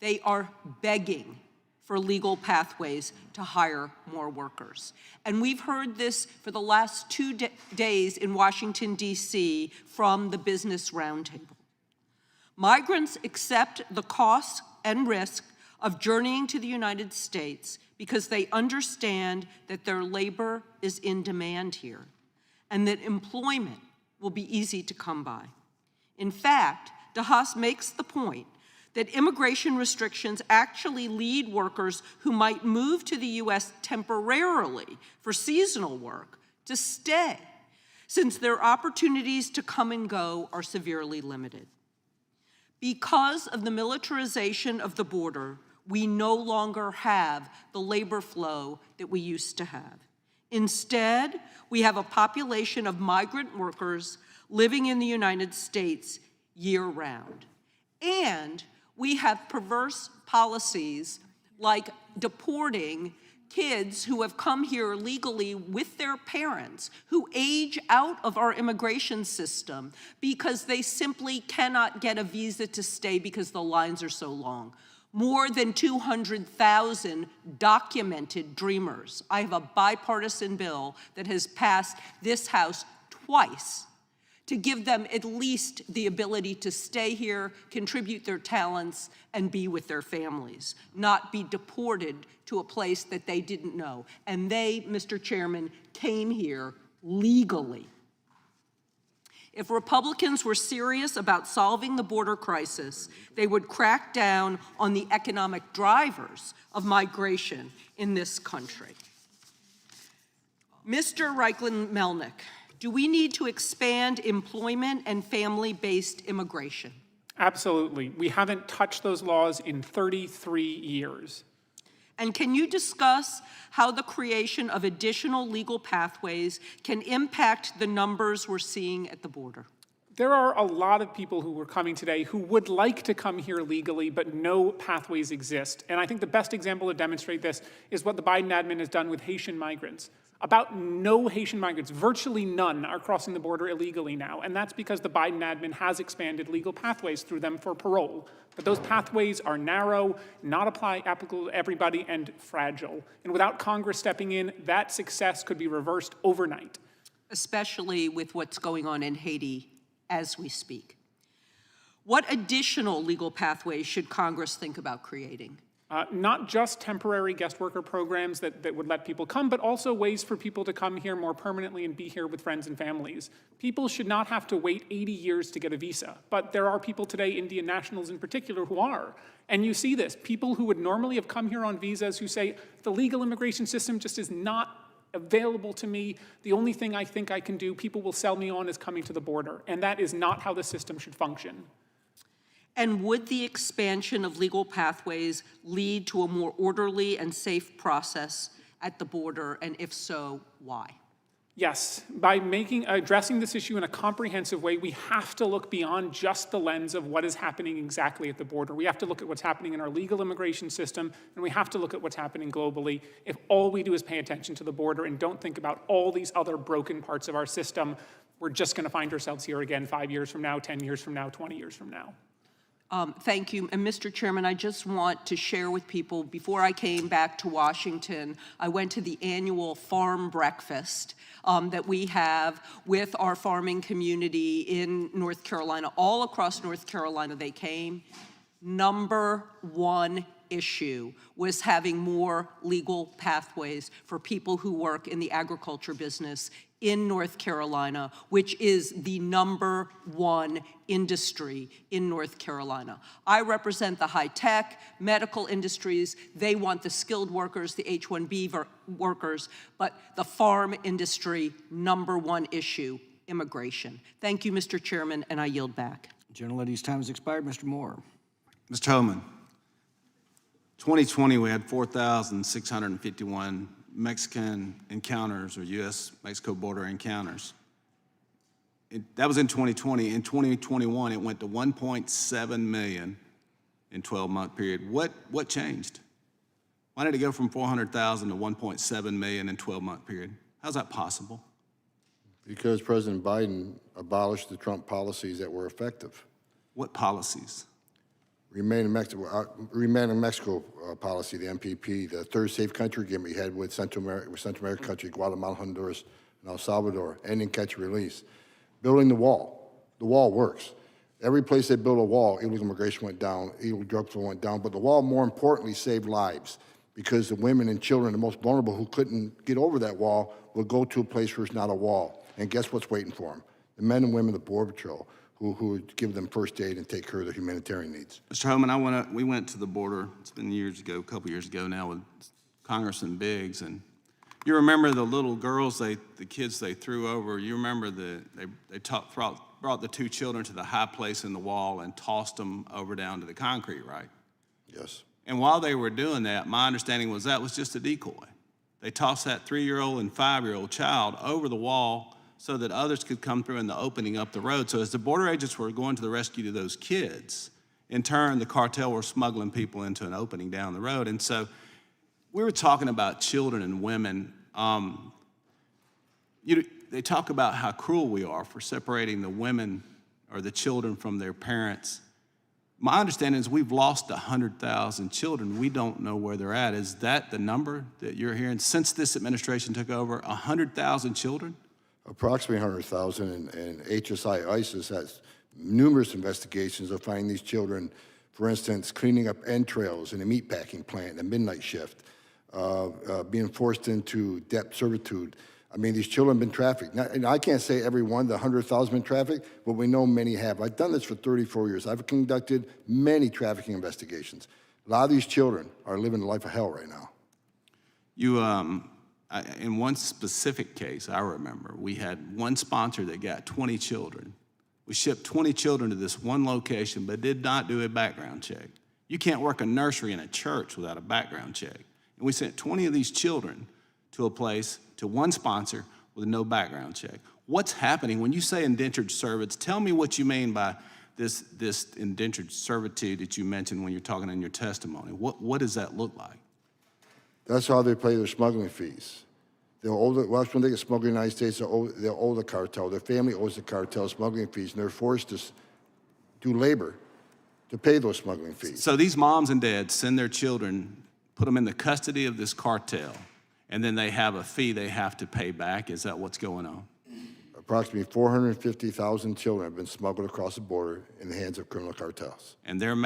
They are begging for legal pathways to hire more workers. And we've heard this for the last 2 days in Washington, D.C. from the Business Roundtable. Migrants accept the cost and risk of journeying to the United States because they understand that their labor is in demand here and that employment will be easy to come by. In fact, DeHaas makes the point that immigration restrictions actually lead workers who might move to the U.S. temporarily for seasonal work to stay, since their opportunities to come and go are severely limited. Because of the militarization of the border, we no longer have the labor flow that we used to have. Instead, we have a population of migrant workers living in the United States year-round. And we have perverse policies like deporting kids who have come here legally with their parents, who age out of our immigration system because they simply cannot get a visa to stay because the lines are so long. More than 200,000 documented dreamers. I have a bipartisan bill that has passed this House twice to give them at least the ability to stay here, contribute their talents, and be with their families, not be deported to a place that they didn't know. And they, Mr. Chairman, came here legally. If Republicans were serious about solving the border crisis, they would crack down on the economic drivers of migration in this country. Mr. Reichlin-Melnick, do we need to expand employment and family-based immigration? Absolutely. We haven't touched those laws in 33 years. And can you discuss how the creation of additional legal pathways can impact the numbers we're seeing at the border? There are a lot of people who are coming today who would like to come here legally, but no pathways exist. And I think the best example to demonstrate this is what the Biden admin has done with Haitian migrants. About no Haitian migrants, virtually none, are crossing the border illegally now. And that's because the Biden admin has expanded legal pathways through them for parole. But those pathways are narrow, not applicable to everybody, and fragile. And without Congress stepping in, that success could be reversed overnight. Especially with what's going on in Haiti as we speak. What additional legal pathways should Congress think about creating? Not just temporary guest worker programs that would let people come, but also ways for people to come here more permanently and be here with friends and families. People should not have to wait 80 years to get a visa, but there are people today, Indian nationals in particular, who are. And you see this, people who would normally have come here on visas who say, the legal immigration system just is not available to me. The only thing I think I can do, people will sell me on, is coming to the border. And that is not how the system should function. And would the expansion of legal pathways lead to a more orderly and safe process at the border? And if so, why? Yes, by addressing this issue in a comprehensive way, we have to look beyond just the lens of what is happening exactly at the border. We have to look at what's happening in our legal immigration system, and we have to look at what's happening globally. If all we do is pay attention to the border and don't think about all these other broken parts of our system, we're just going to find ourselves here again 5 years from now, 10 years from now, 20 years from now. Thank you. And Mr. Chairman, I just want to share with people, before I came back to Washington, I went to the annual farm breakfast that we have with our farming community in North Carolina. All across North Carolina they came. Number one issue was having more legal pathways for people who work in the agriculture business in North Carolina, which is the number one industry in North Carolina. I represent the high-tech, medical industries. They want the skilled workers, the H-1B workers, but the farm industry, number one issue, immigration. Thank you, Mr. Chairman, and I yield back. Gentlelady's time has expired. Mr. Moore. Mr. Homan, 2020, we had 4,651 Mexican encounters or U.S.-Mexico border encounters. That was in 2020. In 2021, it went to 1.7 million in 12-month period. What changed? Why did it go from 400,000 to 1.7 million in 12-month period? How's that possible? Because President Biden abolished the Trump policies that were effective. What policies? Remain in Mexico policy, the MPP, the third safe country agreement we had with Central American country, Guatemala, Honduras, and El Salvador, ending catch and release. Building the wall. The wall works. Every place they built a wall, illegal immigration went down, illegal drug flow went down, but the wall, more importantly, saved lives because the women and children, the most vulnerable who couldn't get over that wall, would go to a place where there's not a wall. And guess what's waiting for them? The men and women of the Border Patrol, who would give them first aid and take care of their humanitarian needs. Mr. Homan, we went to the border, it's been years ago, a couple years ago now, with Congressman Biggs, and you remember the little girls, the kids they threw over, you remember they brought the two children to the high place in the wall and tossed them over down to the concrete, right? Yes. And while they were doing that, my understanding was that was just a decoy. They tossed that 3-year-old and 5-year-old child over the wall so that others could come through in the opening up the road. So as the border agents were going to the rescue of those kids, in turn, the cartel were smuggling people into an opening down the road. And so we were talking about children and women. They talk about how cruel we are for separating the women or the children from their parents. My understanding is we've lost 100,000 children. We don't know where they're at. Is that the number that you're hearing? Since this administration took over, 100,000 children? Approximately 100,000, and HSI ISIS has numerous investigations of finding these children, for instance, cleaning up entrails in a meatpacking plant, a midnight shift, being forced into debt servitude. I mean, these children have been trafficked. Now, and I can't say every one, the 100,000 been trafficked, but we know many have. I've done this for 34 years. I've conducted many trafficking investigations. A lot of these children are living the life of hell right now. In one specific case, I remember, we had one sponsor that got 20 children. We shipped 20 children to this one location, but did not do a background check. You can't work a nursery in a church without a background check. And we sent 20 of these children to a place, to one sponsor, with no background check. What's happening? When you say indentured servants, tell me what you mean by this indentured servitude that you mentioned when you're talking in your testimony. What does that look like? That's how they pay their smuggling fees. When they get smuggled in the United States, they'll owe the cartel. Their family owes the cartel smuggling fees, and they're forced to do labor to pay those smuggling fees. So these moms and dads send their children, put them in the custody of this cartel, and then they have a fee they have to pay back. Is that what's going on? Approximately 450,000 children have been smuggled across the border in the hands of criminal cartels. And they're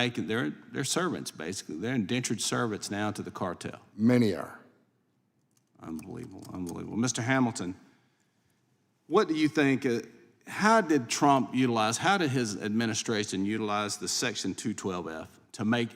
servants, basically. They're indentured servants now to the cartel. Many are. Unbelievable, unbelievable. Mr. Hamilton, what do you think, how did his administration utilize the Section 212F to make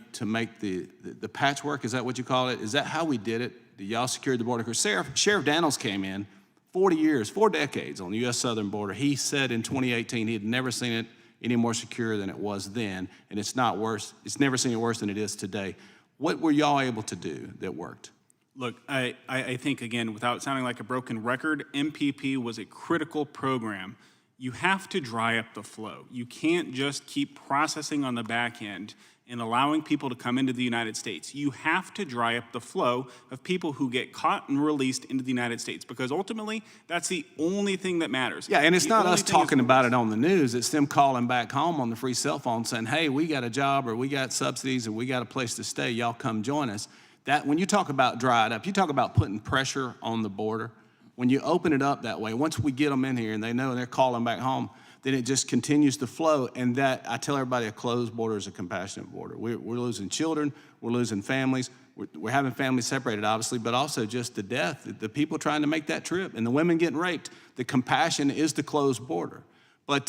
the patchwork? Is that what you call it? Is that how we did it? Did y'all secure the border? Because Sheriff Daniels came in 40 years, 4 decades on the U.S. southern border. He said in 2018 he had never seen it any more secure than it was then, and it's not worse. It's never seen it worse than it is today. What were y'all able to do that worked? Look, I think, again, without sounding like a broken record, MPP was a critical program. You have to dry up the flow. You can't just keep processing on the back end and allowing people to come into the United States. You have to dry up the flow of people who get caught and released into the United States, because ultimately, that's the only thing that matters. Yeah, and it's The not only us thing is talking about it on the news. It's them calling back home on the free cell phone saying, hey, we got a job, or we got subsidies, or we got a place to stay. Y'all come join us. That, when you talk about dried up, you talk about putting pressure on the border. When you open it up that way, once we get them in here and they know they're calling back home, then it just continues to flow. And that, I tell everybody, a closed border is a compassionate border. We're losing children, we're losing families, we're having families separated, obviously, but also just the death, the people trying to make that trip, and the women getting raped. The compassion is the closed border. But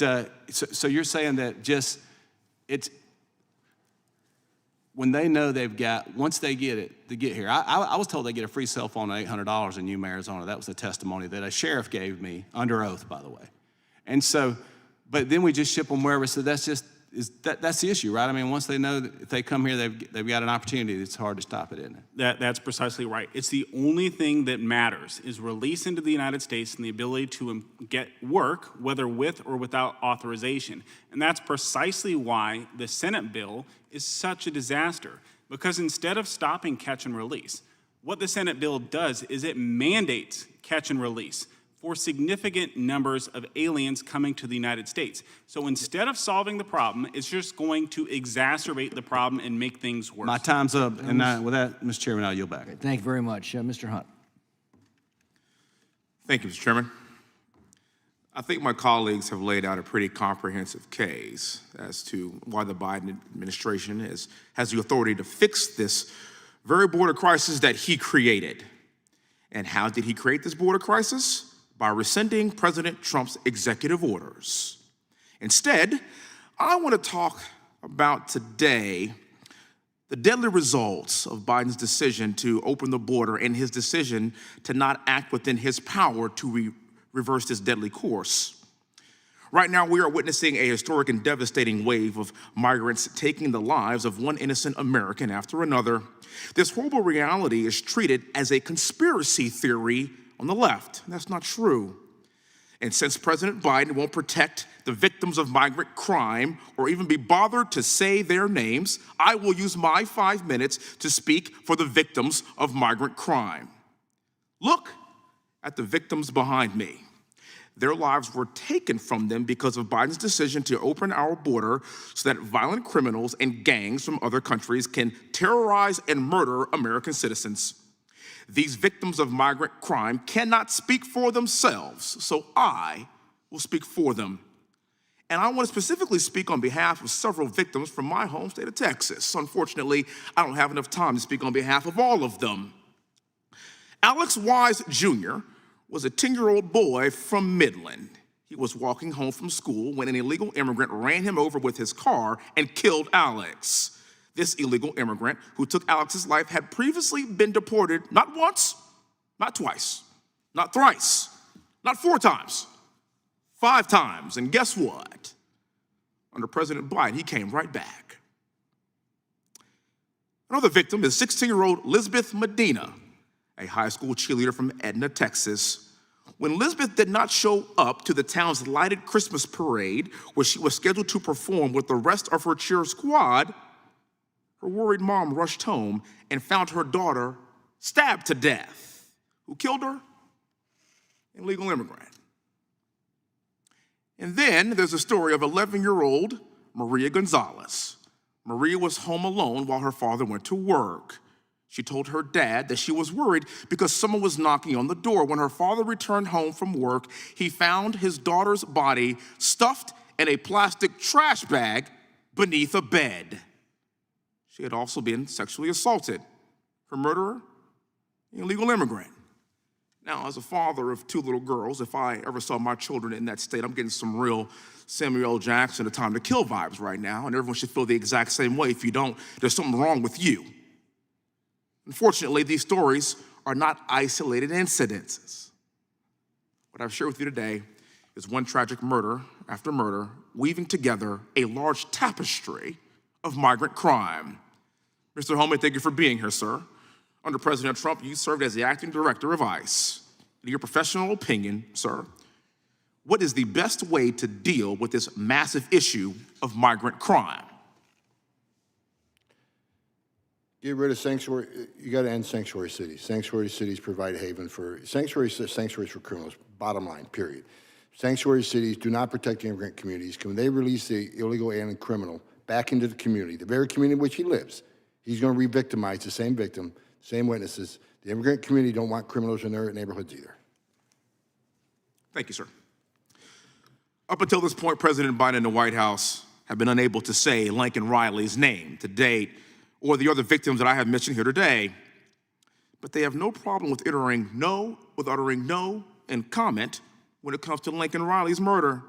so you're saying that just, it's, when they know they've got, once they get it, to get here. I was told they get a free cell phone at $800 in Yuma, Arizona. That was the testimony that a sheriff gave me, under oath, by the way. And so, but then we just ship them wherever. So that's just, that's the issue, right? I mean, once they know that if they come here, they've got an opportunity, it's hard to stop it, isn't it? That's precisely right. It's the only thing that matters is release into the United States and the ability to get work, whether with or without authorization. And that's precisely why the Senate bill is such a disaster, because instead of stopping catch and release, what the Senate bill does is it mandates catch and release for significant numbers of aliens coming to the United States. So instead of solving the problem, it's just going to exacerbate the problem and make things worse. My time's up, and with that, Mr. Chairman, I'll yield back. Thank you very much. Mr. Hunt. Thank you, Mr. Chairman. I think my colleagues have laid out a pretty comprehensive case as to why the Biden administration has the authority to fix this very border crisis that he created. And how did he create this border crisis? By rescinding President Trump's executive orders. Instead, I want to talk about today the deadly results of Biden's decision to open the border and his decision to not act within his power to reverse this deadly course. Right now, we are witnessing a historic and devastating wave of migrants taking the lives of one innocent American after another. This horrible reality is treated as a conspiracy theory on the left. That's not true. And since President Biden won't protect the victims of migrant crime or even be bothered to say their names, I will use my 5 minutes to speak for the victims of migrant crime. Look at the victims behind me. Their lives were taken from them because of Biden's decision to open our border so that violent criminals and gangs from other countries can terrorize and murder American citizens. These victims of migrant crime cannot speak for themselves, so I will speak for them. And I want to specifically speak on behalf of several victims from my home state of Texas. Unfortunately, I don't have enough time to speak on behalf of all of them. Alex Wise Jr. was a 10-year-old boy from Midland. He was walking home from school when an illegal immigrant ran him over with his car and killed Alex. This illegal immigrant who took Alex's life had previously been deported not once, not twice, not thrice, not 4 times, 5 times. And guess what? Under President Biden, he came right back. Another victim is 16-year-old Lisbeth Medina, a high school cheerleader from Edna, Texas. When Lisbeth did not show up to the town's lighted Christmas parade, where she was scheduled to perform with the rest of her cheer squad, her worried mom rushed home and found her daughter stabbed to death. Who killed her? An illegal immigrant. And then there's a story of 11-year-old Maria Gonzalez. Maria was home alone while her father went to work. She told her dad that she was worried because someone was knocking on the door. When her father returned home from work, he found his daughter's body stuffed in a plastic trash bag beneath a bed. She had also been sexually assaulted. Her murderer, an illegal immigrant. Now, as a father of 2 little girls, if I ever saw my children in that state, I'm getting some real Samuel L. Jackson, A Time to Kill vibes right now, and everyone should feel the exact same way. If you don't, there's something wrong with you. Unfortunately, these stories are not isolated incidences. What I've shared with you today is one tragic murder after murder, weaving together a large tapestry of migrant crime. Mr. Holman, thank you for being here, sir. Under President Trump, you served as the acting director of ICE. In your professional opinion, sir, what is the best way to deal with this massive issue of migrant crime? Get rid of sanctuary, you gotta end sanctuary cities. Sanctuary cities provide haven for, sanctuaries for criminals, bottom line, period. Sanctuary cities do not protect the immigrant communities. When they release the illegal alien criminal back into the community, the very community in which he lives, he's gonna re-victimize the same victim, same witnesses. The immigrant community don't want criminals in their neighborhoods either. Thank you, sir. Up until this point, President Biden and the White House have been unable to say Lincoln Riley's name to date, or the other victims that I have mentioned here today, but they have no problem with uttering no and comment when it comes to Lincoln Riley's murder.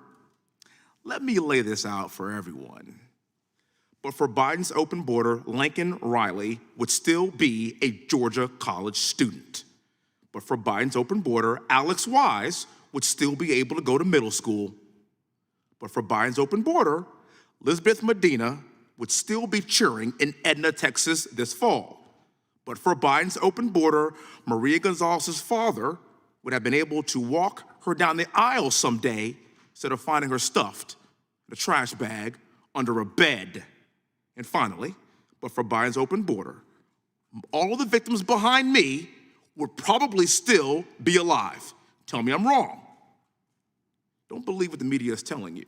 Let me lay this out for everyone. But for Biden's open border, Lincoln Riley would still be a Georgia college student. But for Biden's open border, Alex Wise would still be able to go to middle school. But for Biden's open border, Elizabeth Medina would still be cheering in Edna, Texas this fall. But for Biden's open border, Maria Gonzalez's father would have been able to walk her down the aisle someday instead of finding her stuffed in a trash bag under a bed. And finally, but for Biden's open border, all of the victims behind me would probably still be alive. Tell me I'm wrong. Don't believe what the media is telling you.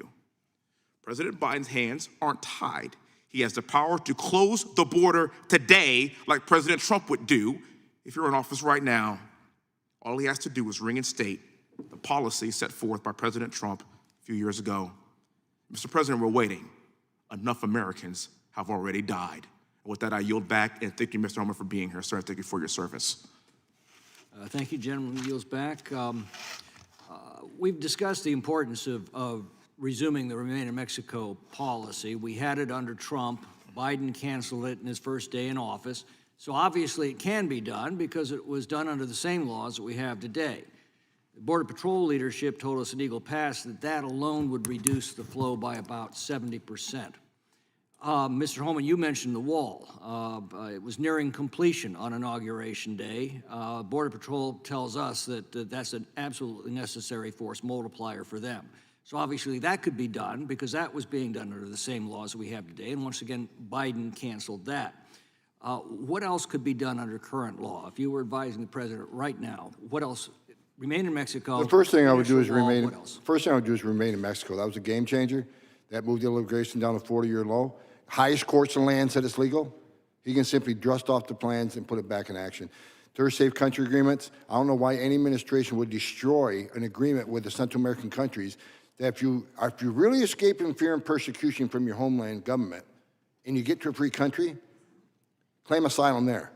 President Biden's hands aren't tied. He has the power to close the border today like President Trump would do if you're in office right now. All he has to do is reinstate the policy set forth by President Trump a few years ago. Mr. President, we're waiting. Enough Americans have already died. And with that, I yield back, and thank you, Mr. Homer, for being here, sir. Thank you for your service. Thank you, gentleman. Yields back. We've discussed the importance of resuming the Remain in Mexico policy. We had it under Trump. Biden canceled it in his first day in office. So obviously it can be done because it was done under the same laws that we have today. The Border Patrol leadership told us in Eagle Pass that that alone would reduce the flow by about 70%. Mr. Holman, you mentioned the wall. It was nearing completion on Inauguration Day. Border Patrol tells us that that's an absolutely necessary force multiplier for them. So obviously that could be done because that was being done under the same laws that we have today. And once again, Biden canceled that. What else could be done under current law? If you were advising the president right now, what else? Remain in Mexico. The first thing I would do is wall, remain. what else? First thing I would do is remain in Mexico. That was a game changer. That moved immigration down to 40-year low. Highest courts in the land said it's legal. He can simply dust off the plans and put it back in action. Third safe country agreements. I don't know why any administration would destroy an agreement with the Central American countries that if you really escaping fear and persecution from your homeland government and you get to a free country, claim asylum there.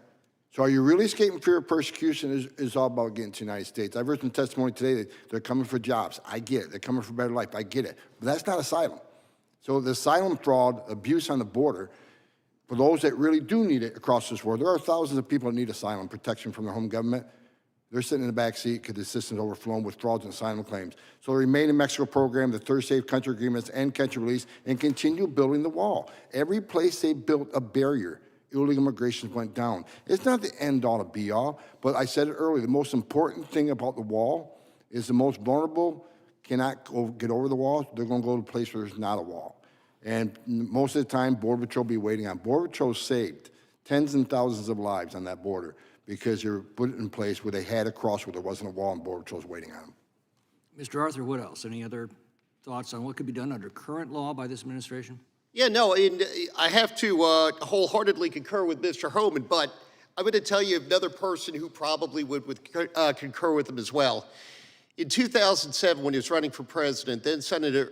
So are you really escaping fear of persecution is all about getting to the United States. I've heard some testimony today that they're coming for jobs. I get it. They're coming for a better life. I get it. But that's not asylum. So the asylum fraud, abuse on the border, for those that really do need it across this world, there are thousands of people that need asylum protection from their home government. They're sitting in the back seat because the system's overflown with frauds and asylum claims. So the Remain in Mexico program, the third safe country agreements, and catch and release, and continue building the wall. Every place they built a barrier, illegal immigration went down. It's not the end all to be all, but I said it earlier, the most important thing about the wall is the most vulnerable cannot get over the wall. They're going to go to a place where there's not a wall. And most of the time, Border Patrol will be waiting on. Border Patrol saved tens and thousands of lives on that border because they were put in place where they had a cross where there wasn't a wall and Border Patrol was waiting on them. Mr. Arthur, what else? Any other thoughts on what could be done under current law by this administration? Yeah, no, and I have to wholeheartedly concur with Mr. Homan, but I'm going to tell you another person who probably would concur with him as well. In 2007, when he was running for president, then Senator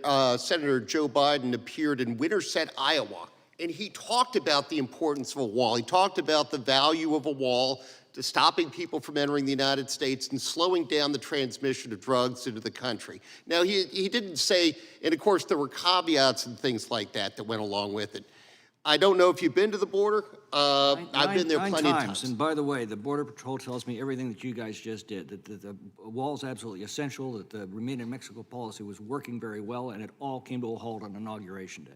Joe Biden appeared in Winterset, Iowa, and he talked about the importance of a wall. He talked about the value of a wall to stopping people from entering the United States and slowing down the transmission of drugs into the country. Now, he didn't say, and of course there were caveats and things like that went along with it. I don't know if you've been to the border. I've been there plenty of times. And by the way, the Border Patrol tells me everything that you guys just did, that the wall is absolutely essential, that the Remain in Mexico policy was working very well, and it all came to a halt on Inauguration Day.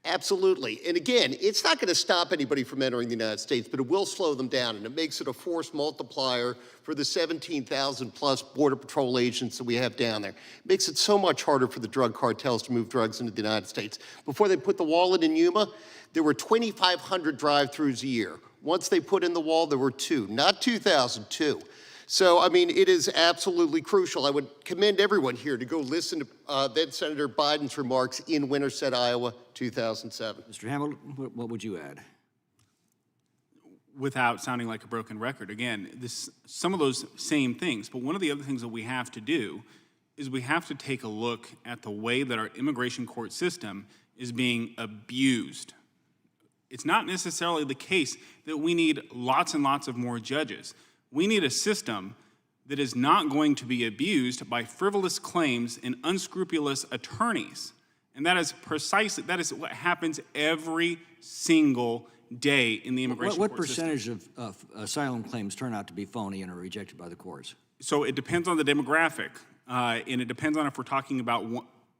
Absolutely. And again, it's not going to stop anybody from entering the United States, but it will slow them down, and it makes it a force multiplier for the 17,000 plus Border Patrol agents that we have down there. It makes it so much harder for the drug cartels to move drugs into the United States. Before they put the wall in Yuma, there were 2,500 drive-throughs a year. Once they put in the wall, there were 2, not 2,002. So, I mean, it is absolutely crucial. I would commend everyone here to go listen to then Senator Biden's remarks in Winterset, Iowa, 2007. Mr. Hamilton, what would you add? Without sounding like a broken record, again, some of those same things, but one of the other things that we have to do is we have to take a look at the way that our immigration court system is being abused. It's not necessarily the case that we need lots and lots of more judges. We need a system that is not going to be abused by frivolous claims and unscrupulous attorneys. And that is what happens every single day in the immigration What court system. percentage of asylum claims turn out to be phony and are rejected by the courts? So it depends on the demographic, and it depends on if we're talking about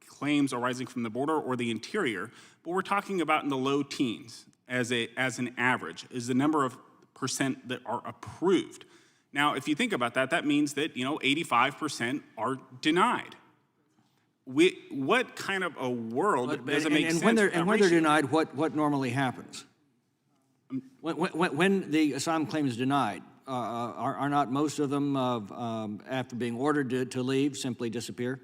claims arising from the border or the interior, but we're talking about in the low teens as an average, is the number of percent that are approved. Now, if you think about that, that means that, 85% are denied. What kind of a world doesn't make sense? When they're ratio? denied, what normally happens? When the asylum claim is denied, are not most of them, after being ordered to leave, simply disappear?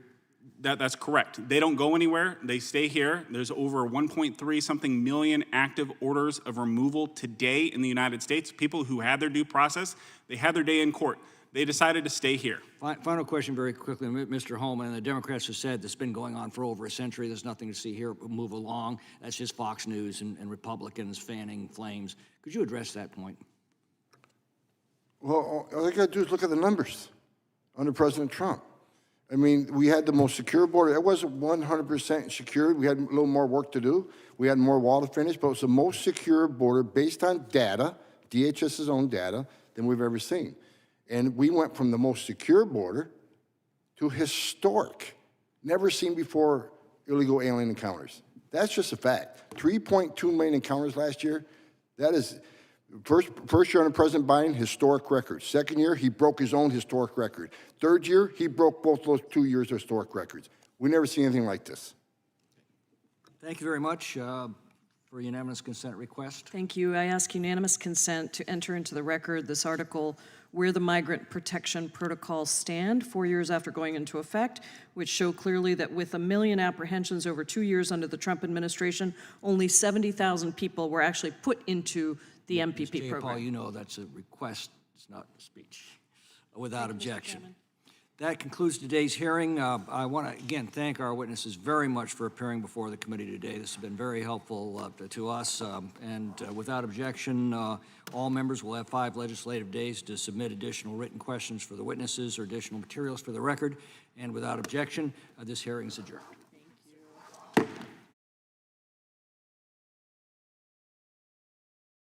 That's correct. They don't go anywhere. They stay here. There's over 1.3 something million active orders of removal today in the United States. People who had their due process, they had their day in court. They decided to stay here. Final question very quickly. Mr. Holman, the Democrats have said this has been going on for over a century. There's nothing to see here. Move along. That's just Fox News and Republicans fanning flames. Could you address that point? Well, all you got to do is look at the numbers under President Trump. I mean, we had the most secure border. It wasn't 100% secure. We had a little more work to do. We had more wall to finish, but it was the most secure border based on data, DHS's own data, than we've ever seen. And we went from the most secure border to historic, never seen before illegal alien encounters. That's just a fact. 3.2 million encounters last year. That is, first year under President Biden, historic record. Second year, he broke his own historic record. Third year, he broke both those 2 years of historic records. We never seen anything like this. Thank you very much for unanimous consent request. Thank you. I ask unanimous consent to enter into the record this article, Where the Migrant Protection Protocols Stand, 4 years after going into effect, which show clearly that with 1 million apprehensions over 2 years under the Trump administration, only 70,000 people were actually put into the MPP program. Paul, you know that's a request, it's not a speech. Without objection. That concludes today's hearing. I want to, again, thank our witnesses very much for appearing before the committee today. This has been very helpful to us. Without objection, all members will have 5 legislative days to submit additional written questions for the witnesses or additional materials for the record. And without objection, this hearing is adjourned.